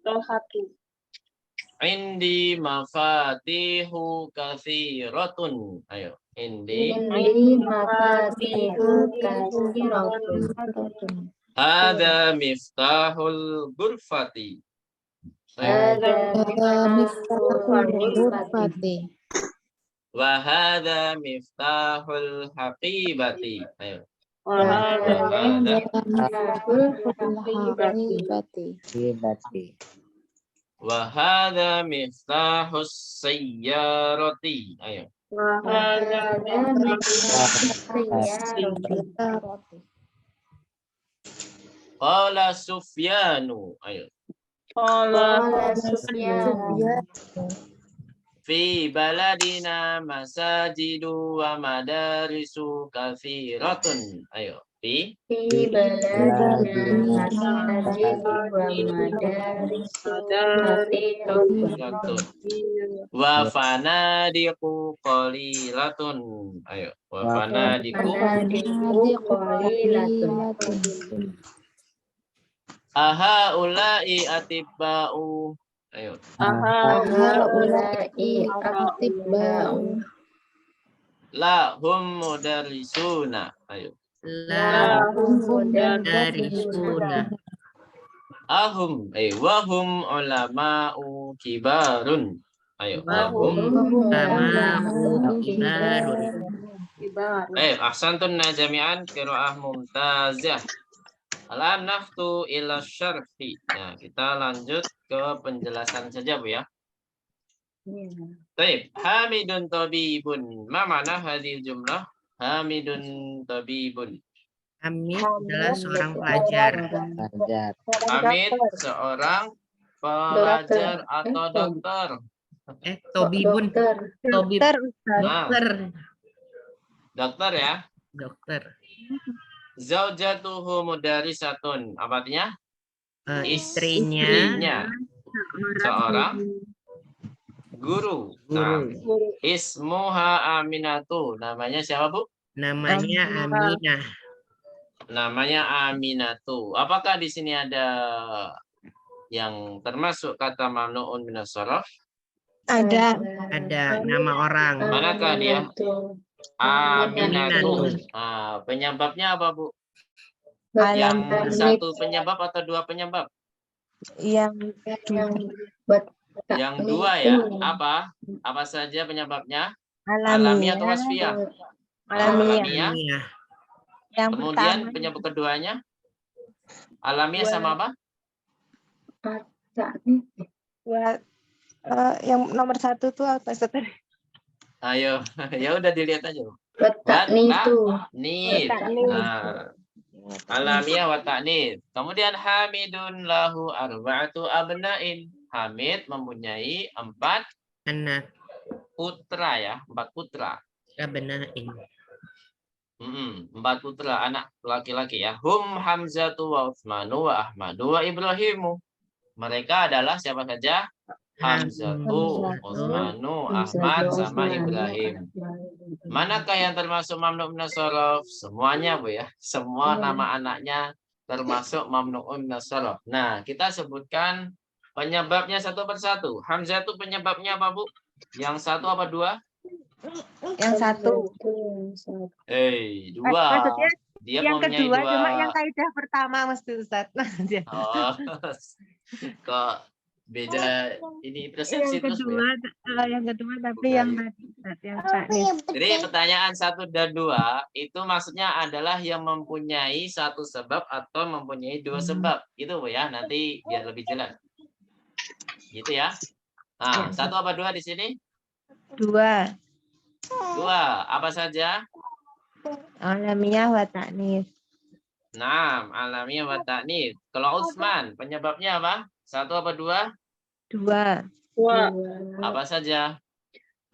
Talhatu. Indi mafatihu kathiratun. Ayo. Indi. mafatihu kathiratun. Hada miftahul ghurfati. Hada miftahul ghurfati. Wa hada miftahul haqibati. Ayo. Wahada Wahada Hibati. wahada miftahus sayyarati. Ayo. wahada Qala Sufyanu. Ayo. Qala Fi baladina masajidu wa madarisu katsiratun. Ayo. Fi katsiratun. Wa fanadiqu qalilatun. Ayo. Wa fanadiqu aha ulai atibba'u. Ayo. La hum mudarrisuna. Ayo. Ahum. Wahum ulama'u kibarun. Ayo. Wahum. Ahsantun jami'an qiraah mumtazah. Alam naftu ila syarhi. Nah, kita lanjut ke penjelasan saja, Bu ya. Baik, Hamidun tabibun. Ma mana hadhil jumlah? Hamidun tabibun. Hamid adalah seorang pelajar. Hamid seorang pelajar atau dokter. Tobibun. Tobib. Dokter. Dokter. Dokter ya. Dokter. Zaujatuhu mudarisatun. Apa artinya? Istrinya seorang guru. Nah, ismuha Aminatu. Namanya siapa, Bu? namanya Aminah. Namanya Aminatu. Apakah di sini ada yang termasuk kata mamnu'un minas sharaf? Ada. Ada nama orang. Manakah dia? Aminatu. Nah, penyebabnya apa, Bu? Yang satu penyebab atau dua penyebab? Yang Yang dua ya. Apa? Apa saja penyebabnya? Alamiah atau wasfiyah? Alamiah. Yang Kemudian pertama penyebab keduanya? Alamiah sama apa? yang nomor satu tuh apa, Ustaz? Ayo, ya udah dilihat aja. Nit. Nah, alamiah wa ta'nits. Kemudian Hamidun lahu arba'atu abna'in. Hamid mempunyai 4 Anak. putra ya, 4 putra. Abna'in. 4 putra anak laki-laki ya. Hum Hamzatu wa Utsmanu wa Ahmadu wa Ibrahimu. Mereka adalah siapa saja? Hamzatu, Utsmanu, Ahmad sama Ibrahim. Manakah yang termasuk mamnu' minas sharaf? Semuanya, Bu ya. Semua nama anaknya termasuk mamnu'un minas sharaf. Nah, kita sebutkan penyebabnya satu persatu. Hamzah itu penyebabnya apa, Bu? Yang satu apa dua? Yang satu. Dua. Maksudnya Dia yang mempunyai kedua dua. cuma yang kaidah pertama mesti Ustaz. Oh, kok beda ini persepsi yang terus, Bu kedua, ya? yang kedua tapi Bukan. yang tadi Ustaz, yang taknis. Jadi pertanyaan 1 dan 2 itu maksudnya adalah yang mempunyai satu sebab atau mempunyai 2 sebab. Itu, Bu ya, nanti biar lebih jelas. Gitu ya. Nah, 1 apa 2 di sini? 2. 2. Apa saja? Alamiah wa ta'nis. Nah, alamiah wa ta'nits. Kalau Utsman, penyebabnya apa? 1 apa 2? 2. Apa saja?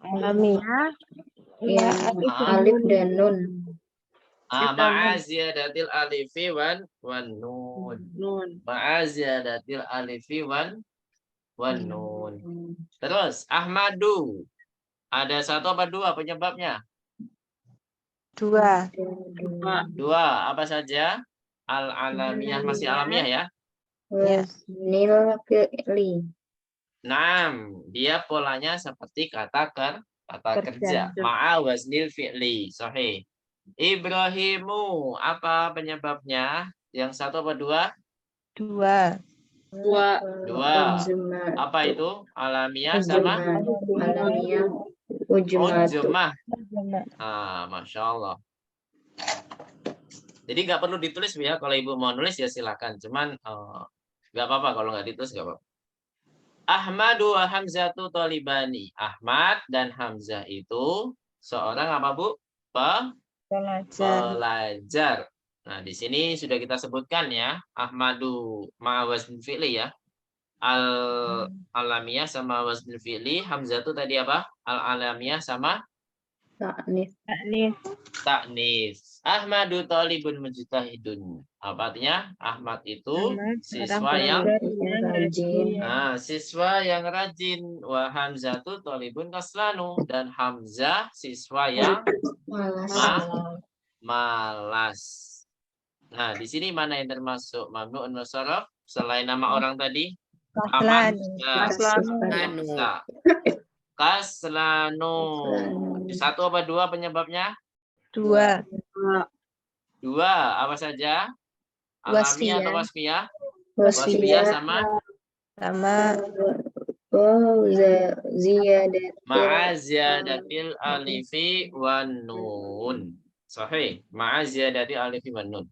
Alamiah. Ya, alif dan nun. Ma'aziyadatil alifi wan nun. Ma'aziyadatil alifi wan nun. Terus Ahmadu. Ada 1 apa 2 penyebabnya? 2. 2. Apa saja? Al-alamiyah, masih alamiah ya? Wasnil fi'li. Dia polanya seperti kata kerja. Ma'a waznil fi'li. Sahih. Ibrahimu, apa penyebabnya? Yang 1 apa 2? 2. Apa itu? Alamiah sama? Alamiah. Ujmatu. Ujmah. Masya Allah. Jadi nggak perlu ditulis Bu, ya. Kalau Ibu mau nulis ya silakan. Cuman nggak apa-apa kalau nggak ditulis nggak apa-apa. Ahmadu wa Hamzatu Tolibani. Ahmad dan Hamzah itu seorang apa Bu? Pelajar. Nah, di sini sudah kita sebutkan ya. Ahmadu ma'awazn fi'li ya. Al-alamiyah sama wazn fi'li. Hamzah itu tadi apa? Al-alamiyah sama Ta'nis. ta'nis. Ahmadu talibun mujtahidun. Apa artinya? Ahmad itu siswa yang Rajin. siswa yang rajin. Wa Hamzatu talibun kaslanu, dan Hamzah siswa yang malas. Nah, di sini mana yang termasuk mamnu'un musyarraf selain nama orang tadi? Kaslanu. Satu apa dua penyebabnya? Dua. Dua. Apa saja? Alamiah atau wasfiyah? Wasfiyah sama ziyadat. ma'a ziyadatil alifi wan nun. Sahih. Ma'a ziyadatil alifi wan nun.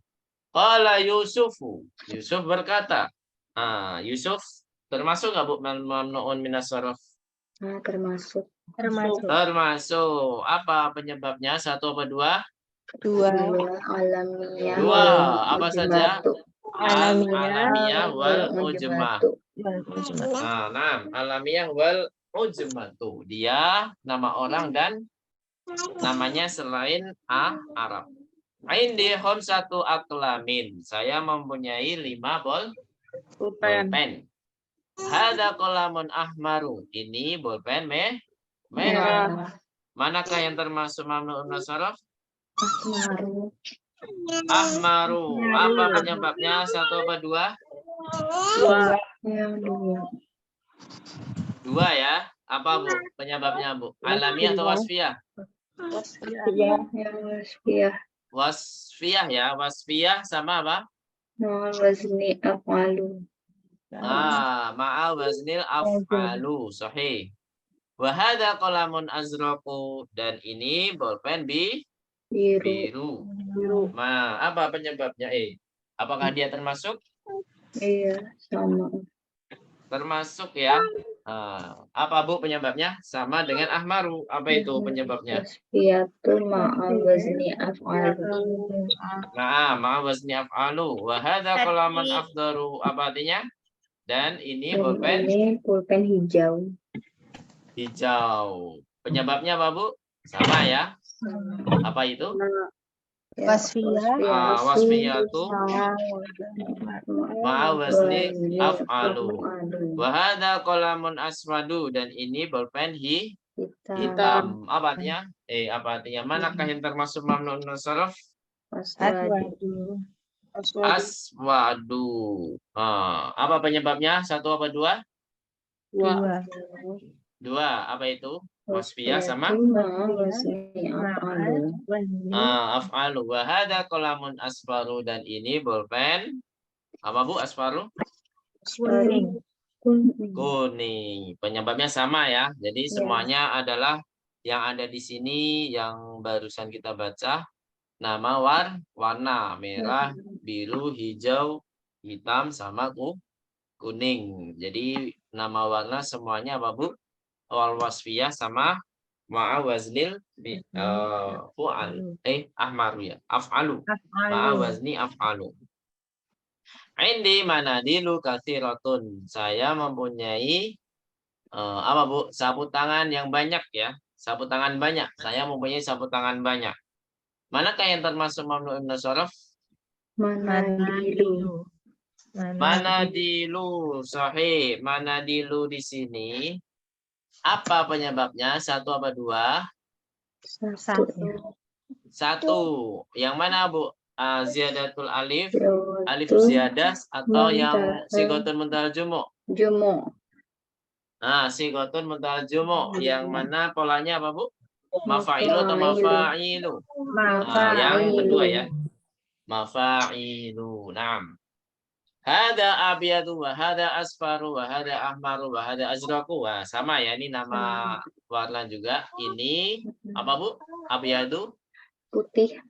Qala Yusufu. Yusuf berkata. Yusuf termasuk nggak Bu mamnu'un minas sarf? Termasuk. Termasuk. Apa penyebabnya? Satu apa dua? Dua. Alamiah. Dua. Apa saja? Alamiah. Alamiah wal ujmah. Alamiah wal ujmatu. Dia nama orang dan namanya selain Arab. Indi khamsatu aqlamin. Saya mempunyai 5 bolpen. Hada qalamun ahmaru. Ini bolpen merah. Manakah yang termasuk mamnu'un musyarraf? Ahmaru. Apa penyebabnya? Satu apa dua? Dua ya. Apa Bu penyebabnya Bu? Alamiah atau wasfiyah? Wasfiyah ya. Wasfiyah sama apa? Wazni af'alu. Ma'a waznil af'alu. Sahih. Wa hadza qalamun azraqu, dan ini bolpen biru. Apa penyebabnya? Apakah dia termasuk? Iya, sama. Termasuk ya. Apa Bu penyebabnya? Sama dengan ahmaru. Apa itu penyebabnya? Wasfiyatu ma'a wazni af'alu. Ma'a wazni af'alu. Wa hadza qalamun afdaru. Apa artinya? Dan ini bolpen hijau. Hijau. Penyebabnya apa Bu? Sama ya. Apa itu? Wasfiyah. Wasfiyatu ma'a wazni af'alu. Wa hadza qalamun aswadu, dan ini bolpen hitam. Apa artinya? Apa artinya? Manakah yang termasuk mamnu'un musyarraf? Aswadu. Apa penyebabnya? Satu apa dua? Dua. Apa itu? Wasfiyah sama af'alu. Wa hadza qalamun asfaru, dan ini bolpen apa Bu? Asfaru? Kuning. Penyebabnya sama ya. Jadi semuanya adalah yang ada di sini yang barusan kita baca. Nama warna merah, biru, hijau, hitam sama kuning. Jadi nama warna semuanya apa Bu? Wal wasfiyah sama ma'a waznil ahmaru ya. Af'alu. Ma'a wazni af'alu. Indi manadilu katsiratun. Saya mempunyai apa Bu? Sapu tangan yang banyak ya. Sapu tangan banyak. Saya mempunyai sapu tangan banyak. Manakah yang termasuk mamnu'un musyarraf? Manadilu. Sahih. Manadilu di sini. Apa penyebabnya? Satu apa dua? Satu. Yang mana Bu? Ziyadatul alif, alif ziyadah, atau yang sigotun muntal jumu? Sigotun muntal jumu. Yang mana polanya apa Bu? Mafa'ilu atau mafa'ilu? Yang kedua ya. Mafa'ilu. Naam. Hada abyadu wa hada asfaru wa hada ahmaru wa hada azraqu. Sama ya, ini nama warna juga. Ini apa Bu? Abyadu? Putih.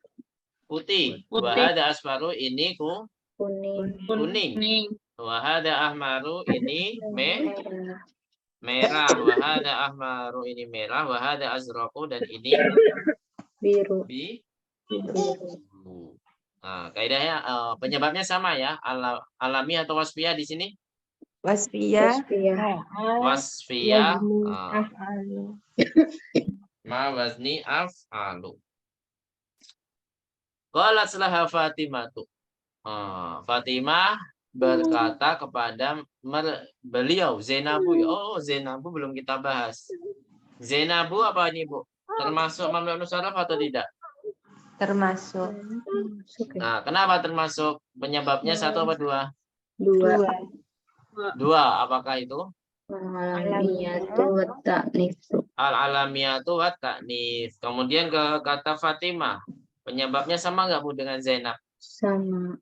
putih. Putih. Wahada asfaru ini kuning, kuning. Wahada ahmaru ini merah, merah. Wahada ahmaru ini merah. Wahada azraku dan ini biru, biru. Nah, kaidahnya penyebabnya sama ya. Alami atau wasfiyah di sini? Wasfiyah. wasfiyah, Wasfiyah. Af'alu. Ma wazni af'alu. Qalat laha Fatimah tuh. Fatimah berkata kepada beliau Zainabu. Oh, Zainabu belum kita bahas. Zainabu apa ini, Bu? Termasuk mamnu syaraf atau tidak? Termasuk. Nah, kenapa termasuk? Penyebabnya satu apa dua? dua, Dua. Apakah itu? alamiyatu wa ta'nisu, Al-alamiyatu wa ta'nits. Kemudian ke kata Fatimah. Penyebabnya sama nggak, Bu, dengan Zainab? sama,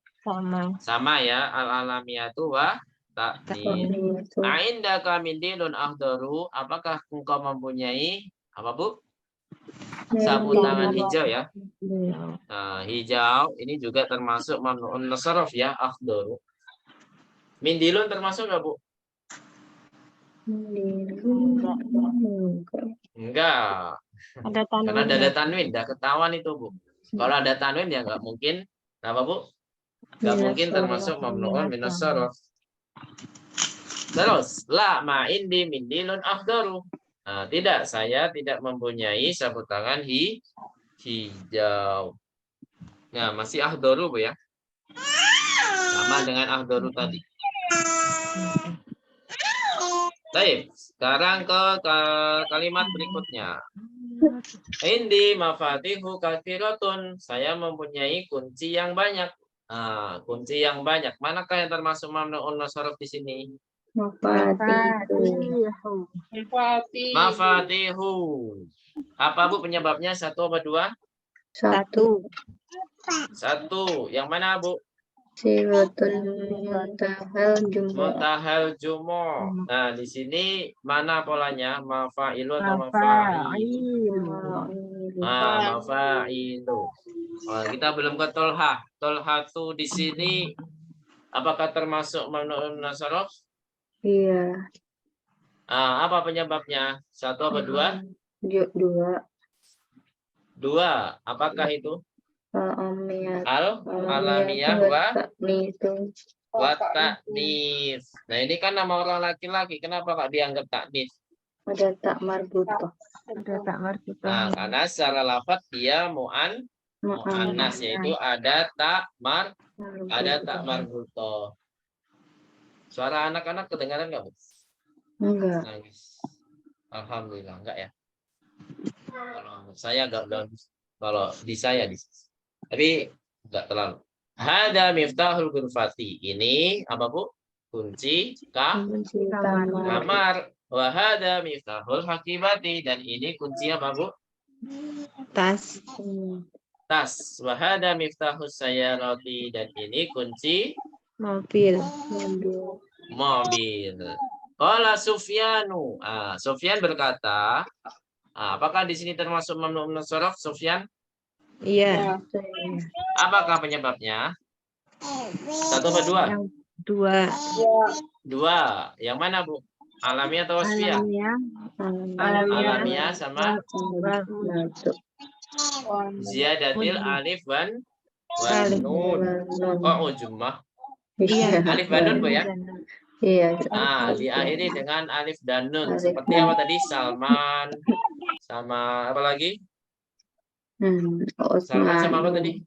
Sama ya. Al-alamiyatu wa ta'nits. ta'nisu, Aindaka min dilun ahdaru. Apakah engkau mempunyai apa, Bu? Sapu tangan hijau ya. Nah, hijau ini juga termasuk mamnu'un nasaraf ya, akhdaru. Mindilun termasuk nggak, Bu? Enggak. Ada Karena tanwin. ada tanwin, udah ketahuan itu, Bu. Kalau ada tanwin ya nggak mungkin. Apa, Bu? Nggak mungkin termasuk mamnu'un minasaraf. Terus, la ma indi mindilun akhdaru. Nah, tidak, saya tidak mempunyai sapu tangan hijau. Nah, masih akhdaru, Bu ya. Sama dengan akhdaru tadi. Baik, sekarang ke kalimat berikutnya. Indi mafatihu kathiratun. Saya mempunyai kunci yang banyak. Kunci yang banyak. Manakah yang termasuk mamnu'un nasaraf di sini? mafatihu, Mafatihu. Apa, Bu, penyebabnya? Satu apa dua? satu, Satu. Yang mana, Bu? silatul muntahal jumu'ah, Muntahal jumu'. Nah, di sini mana polanya? Mafa'ilu atau mafa'il? Mafa'ilu. Kita belum ke tolha. Tolha itu di sini apakah termasuk mamnu'un nasaraf? iya, Apa penyebabnya? Satu apa dua? dua, Dua. Apakah itu? Al-alamiyah wa ta'nisu, ta'nis. Nah, ini kan nama orang laki-laki. Kenapa kok dianggap ta'nis? ada tak marbutoh, Nah, karena secara lafaz dia mu'annas, yaitu ada tak marbutoh. Suara anak-anak kedengaran nggak, Bu? enggak, Nangis. Alhamdulillah enggak ya. Kalau saya enggak bagus. Kalau di saya tapi enggak terlalu. Hada miftahul ghurfati. Ini apa, Bu? Kunci kamar. Wa hada miftahul hakibati, dan ini kunci apa, Bu? Tas. Tas. Wa hada miftahus sayyarati, dan ini kunci Mobil. mobil. Qala Sufyanu. Sufyan berkata, apakah di sini termasuk mamnu'un nasaraf, Sufyan? Iya. Apakah penyebabnya? Satu apa dua? Yang dua. Dua. Yang mana, Bu? Alamiah atau wasfiyah? Alamiah sama ziyadatil alif wan nun. Oh, ujumah. Iya, Alif dan nun, Bu ya? iya, Diakhiri dengan alif dan nun. Seperti apa tadi? Salman. Sama apa lagi? Salman sama apa tadi?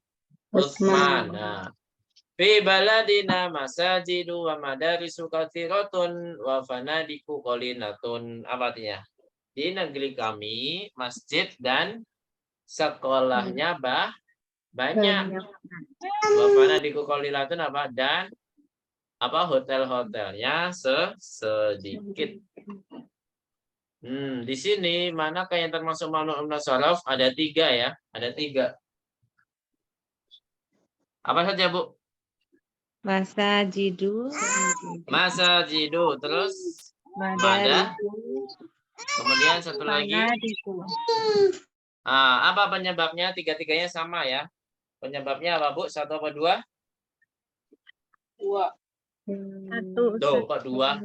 Utsman. Nah. Fi baladina masajidu wa madarisu katsiratun wa fanadiku qalinatun. Apa artinya? Di negeri kami masjid dan sekolahnya banyak. Wa fanadiku qalilatun apa? Dan apa, hotel-hotelnya sedikit. Di sini manakah yang termasuk mamnu'un nasaraf? Ada tiga ya, ada tiga. Apa saja, Bu? Masajidu. Terus kemudian satu lagi. Apa penyebabnya? Tiga-tiganya sama ya. Penyebabnya apa, Bu? 1 apa 2? 2. Satu, Tuh, Ustaz. kok 2?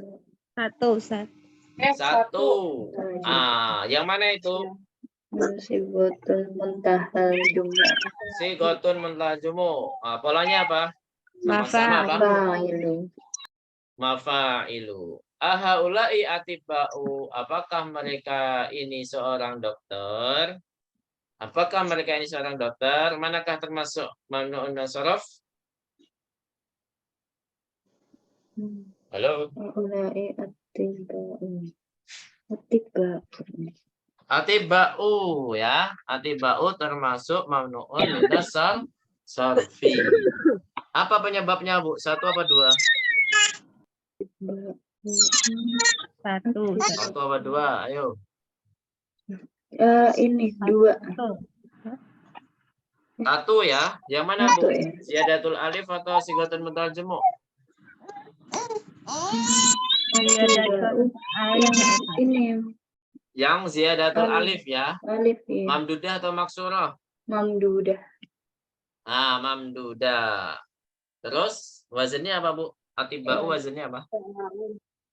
Satu, Ustaz. 1. Yang mana itu? Musibatul muntahal jumlah. Sigotun muntajumu. Polanya apa? Sama-sama apa? Fa'ilu. Mafa'ilu. Ahaulai atiba'u. Apakah mereka ini seorang dokter? Apakah mereka ini seorang dokter? Manakah termasuk mamnu'un nasaraf? Halo? Ulai attiba'u. Attiba'u. Atiba'u ya. Atiba'u termasuk mamnu'un nasar sarfi. Apa penyebabnya, Bu? 1 apa 2? Satu, Ustaz. 1 apa 2? Ayo. Ini 2. Satu. 1 ya. Yang mana, Bu? Satu ya. Ziyadatul alif atau sigotun muntajemu? Ini Yang ziyadatul alif ya. alif ya. Mamdudah atau maksurah? Mamdudah. Mamdudah. Terus wazannya apa, Bu? Atiba'u wazannya apa?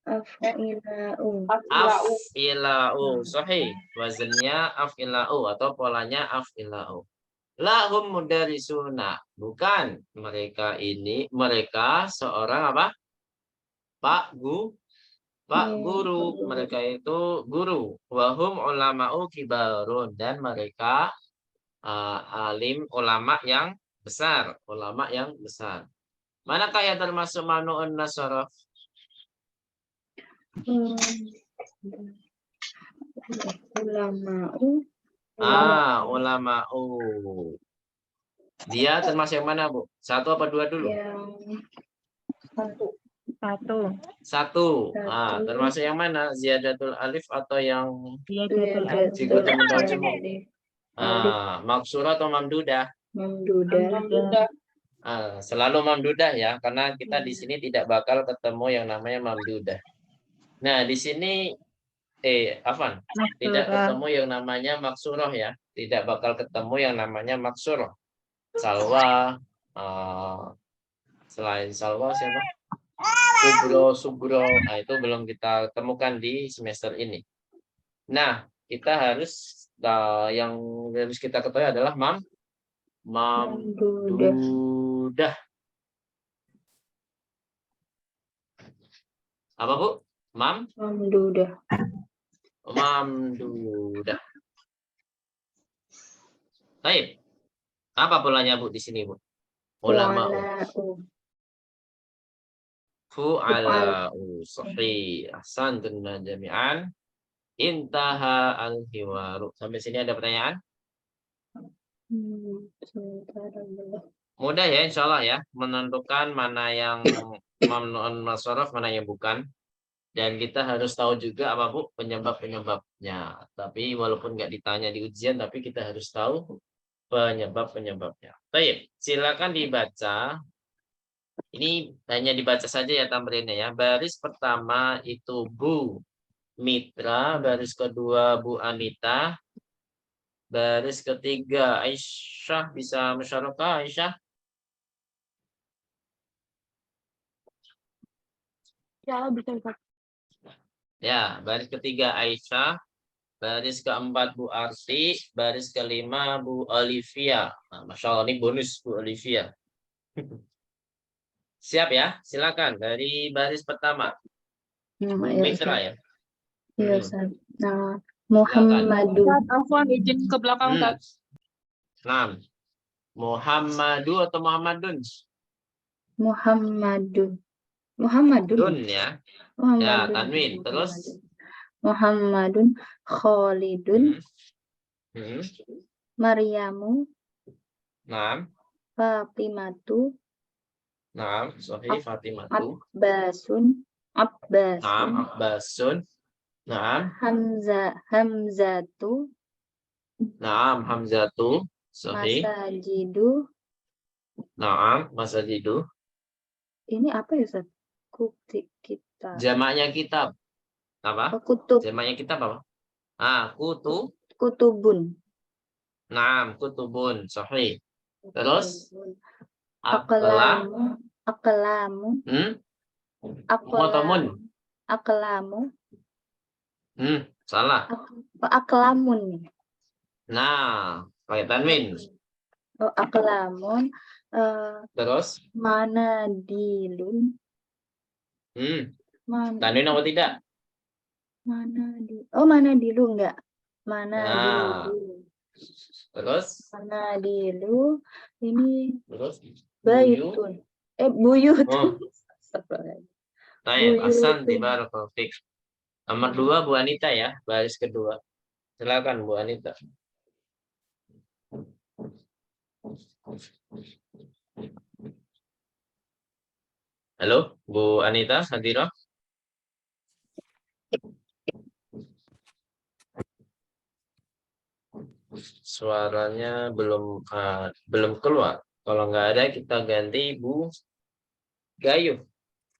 Af'ila'u. Af'ila'u. Sahih. Wazannya af'ila'u atau polanya af'ila'u. Lahum mudarisuna. Bukan. Mereka seorang apa? Pak Guru. Mereka itu guru. Wahum ulama'u kibarun. Dan mereka alim ulama yang besar. Ulama yang besar. Manakah yang termasuk mamnu'un nasaraf? Ulama'u. Ulama'u. Dia termasuk yang mana, Bu? 1 apa 2 dulu? Yang Satu. 1. Termasuk yang mana? Ziyadatul alif atau yang sigotun muntajemu? Maksurah atau mamdudah? Mamdudah. Selalu mamdudah ya, karena kita di sini tidak bakal ketemu yang namanya mamdudah. Nah, di sini Afan, tidak ketemu yang namanya maksurah ya, tidak bakal ketemu yang namanya maksurah. Salwa, selain salwa siapa? Subro, itu belum kita temukan di semester ini. Nah, kita harus yang harus kita ketahui adalah mamdudah. Apa, Bu? Mamdudah. Mamdudah. Baik. Apa polanya, Bu, di sini, Bu? Ulama'u. Fu'ala'u. Sahih. Ahsantum jami'an. Intaha al-hiwaru. Sampai sini ada pertanyaan? Mudah ya, insya Allah ya, menentukan mana yang mamnu'un nasaraf, mana yang bukan. Dan kita harus tahu juga apa, Bu, penyebab-penyebabnya. Tapi walaupun nggak ditanya di ujian, tapi kita harus tahu penyebab-penyebabnya. Baik, silakan dibaca. Ini hanya dibaca saja ya tamrinnya ya. Baris pertama itu Bu Mitra, baris kedua Bu Anita, baris ketiga Aisyah. Bisa musyarakah Aisyah? Ya, bisa. Ya, baris ketiga Aisyah, baris keempat Bu Arti, baris kelima Bu Olivia. Nah, Masya Allah, ini bonus Bu Olivia. Siap ya, silakan dari baris pertama. Bu Mitra ya. Iya, Ustaz. Nah, Muhammadu. Afwan izin ke belakang, Ustaz. Nah, Muhammadu atau Muhammadun? Muhammadun. Muhammadun. Dun ya. Ya, tanwin. Terus Muhammadun, Khalidun, Maryamu, Fatimatu, sahih Fatimatu. Abbasun, Abbasun. Hamzatu, Hamzatu. Sahih. Masajidu. Masajidu. Ini apa ya, Ustaz? Kitab. Jamaknya kitab. Apa? Kutub. Jamaknya kitab apa? Kutubun. Kutubun. Sahih. Terus? Akla. Aklamu. Aklamu. Motomun. Aklamu. Salah. Aklamun nih. Nah, pakai tanwin. Oh, aklamun. Terus? Manadilun. Tanwin apa tidak? Manadilu enggak? Nah. Manadilu. Terus? Manadilu. Ini Terus? baitun. Buyut. Oh. Baik, Ahsanti, Buyutun. barakallahu fiik. Nomor 2 Bu Anita ya, baris kedua. Silakan Bu Anita. Halo, Bu Anita Sadira. Suaranya belum keluar. Kalau nggak ada kita ganti Bu Gayu.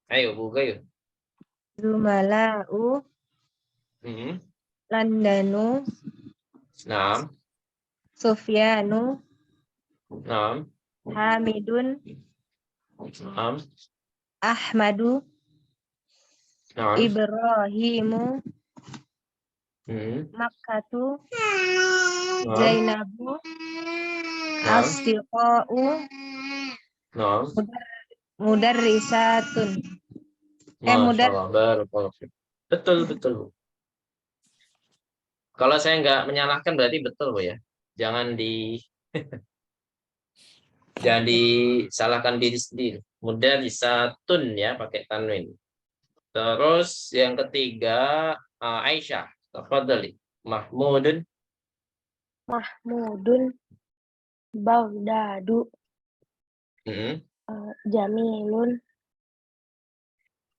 Ayo Bu Gayu. Zumala'u Landanu Naam. Sufyanu Naam. Hamidun Naam. Ahmadu Naam. Ibrahimu Makkatu Naam. Zainabu Naam. Asdiqa'u Naam. Mudarrisatun Masya Allah, barakallahu fiik. Betul, betul Bu. Kalau saya nggak menyalahkan berarti betul Bu ya. Jangan jangan disalahkan diri sendiri. Mudarrisatun ya, pakai tanwin. Terus yang ketiga Aisyah. Tafadhali. Mahmudun. Baghdadu Jamilun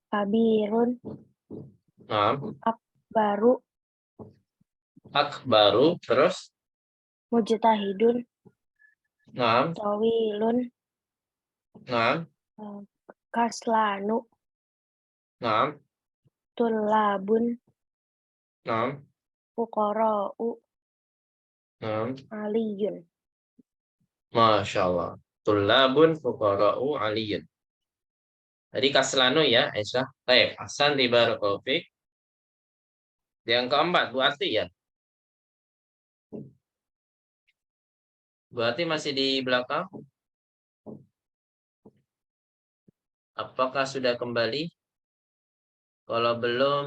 Kabirun Naam. Akbaru Terus. Mujtahidun Naam. Tawilun Naam. Kaslanu Naam. Tulabun Naam. Fuqara'u Naam. Aliyun. Masya Allah. Tulabun fuqara'u aliyun. Jadi kaslanu ya Aisyah. Baik, Ahsanti, barakallahu fiik. Yang keempat Bu Ati ya. Bu Ati masih di belakang? Apakah sudah kembali? Kalau belum,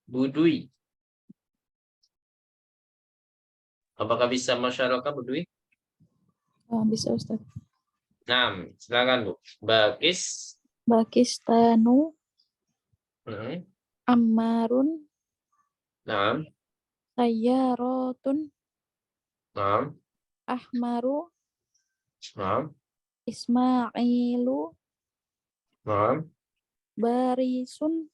Bu Dwi. Apakah bisa masyarakat Bu Dwi? Oh, bisa Ustaz. Nah, silakan Bu. Bakistanu Hmm. Ammarun Nah. Sayyaratun Nah. Ahmaru Nah. Ismailu Nah. Barisun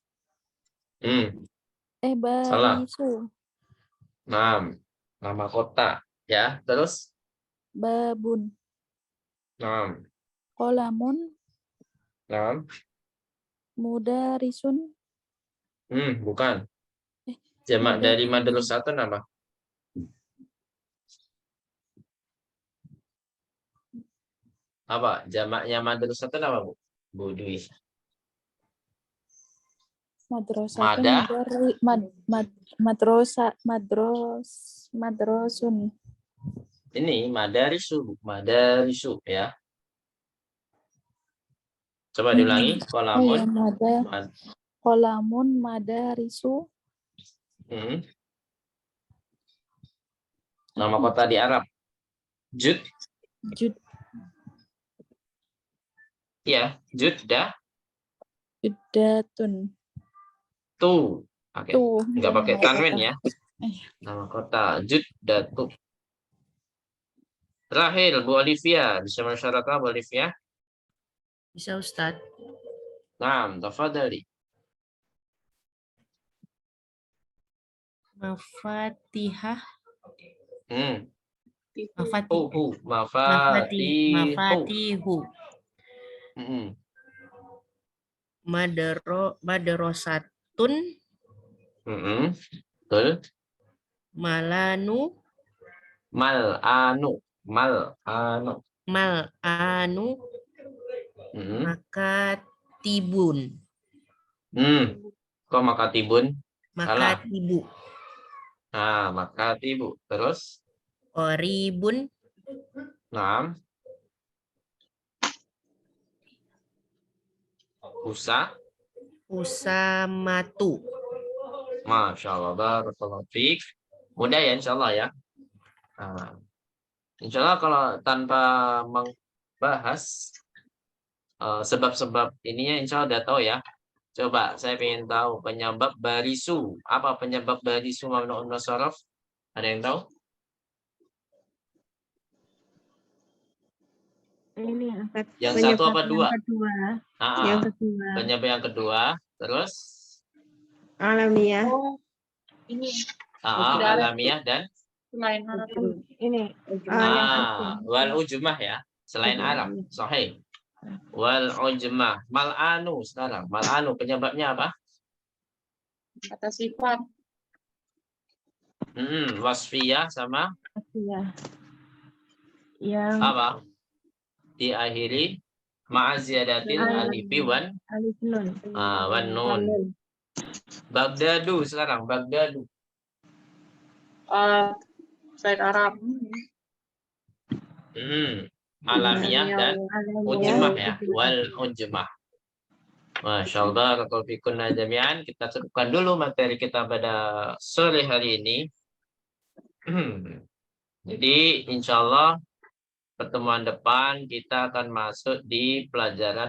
Salah. Barisu Nah. Nama kota ya. Terus? Babun Nah. Qolamun Nah. Mudarisun Bukan. Jamak dari madrasatun apa? Apa? Jamaknya madrasatun apa, Bu? Bu Dwi. Madrasatun Mada? Madrasun Ini madarisu, Bu. Madarisu ya. Coba diulangi. Kolamun. Qolamun Madarisu Nama kota di Arab. Jud. Ya, Juddah. Juddatun Tuh. Oke. Enggak pakai tanwin ya. Eh. Nama kota Juddatu. Terakhir Bu Olivia, bisa masyarakat Bu Olivia? Bisa Ustadz. Naam, tafadhali. Mafatihah. Mafatihu. Madrasatun. Betul. Malanu. Mal'anu. Mal'anu Hmm. makatibun. Kok makatibun? Salah. Makatibu. Nah, makatibu. Terus? Qoribun Naam. usamatu. Masya Allah. Barakallahu fiik. Mudah ya insya Allah ya. Nah, insya Allah kalau tanpa membahas sebab-sebab ininya insya Allah udah tahu ya. Coba saya ingin tahu penyebab barisu. Apa penyebab barisu mamnu'un minal sharaf? Ada yang tahu? Ini Ustaz. Yang satu apa dua? Yang kedua. Ah, Yang kedua. penyebab yang kedua. Terus? Alamiah. Oh, ini Tidak ada. Alamiah dan selain Arab. Ini yang wal ujmah ya. Selain Arab. Sahih. Wal ujmah. Mal'anu sekarang. Mal'anu penyebabnya apa? Kata sifat. Wasfiyah sama ya. Yang apa? Diakhiri ma'aziyadatil alifi wan alif nun. wan nun. Bagdadu sekarang. Bagdadu. Selain Arab. Alamiah dan ujmah ya. Wal ujmah. Masya Allah. Barakallahu jami'an. Kita cukupkan dulu materi kita pada sore hari ini. Jadi insya Allah pertemuan depan kita akan masuk di pelajaran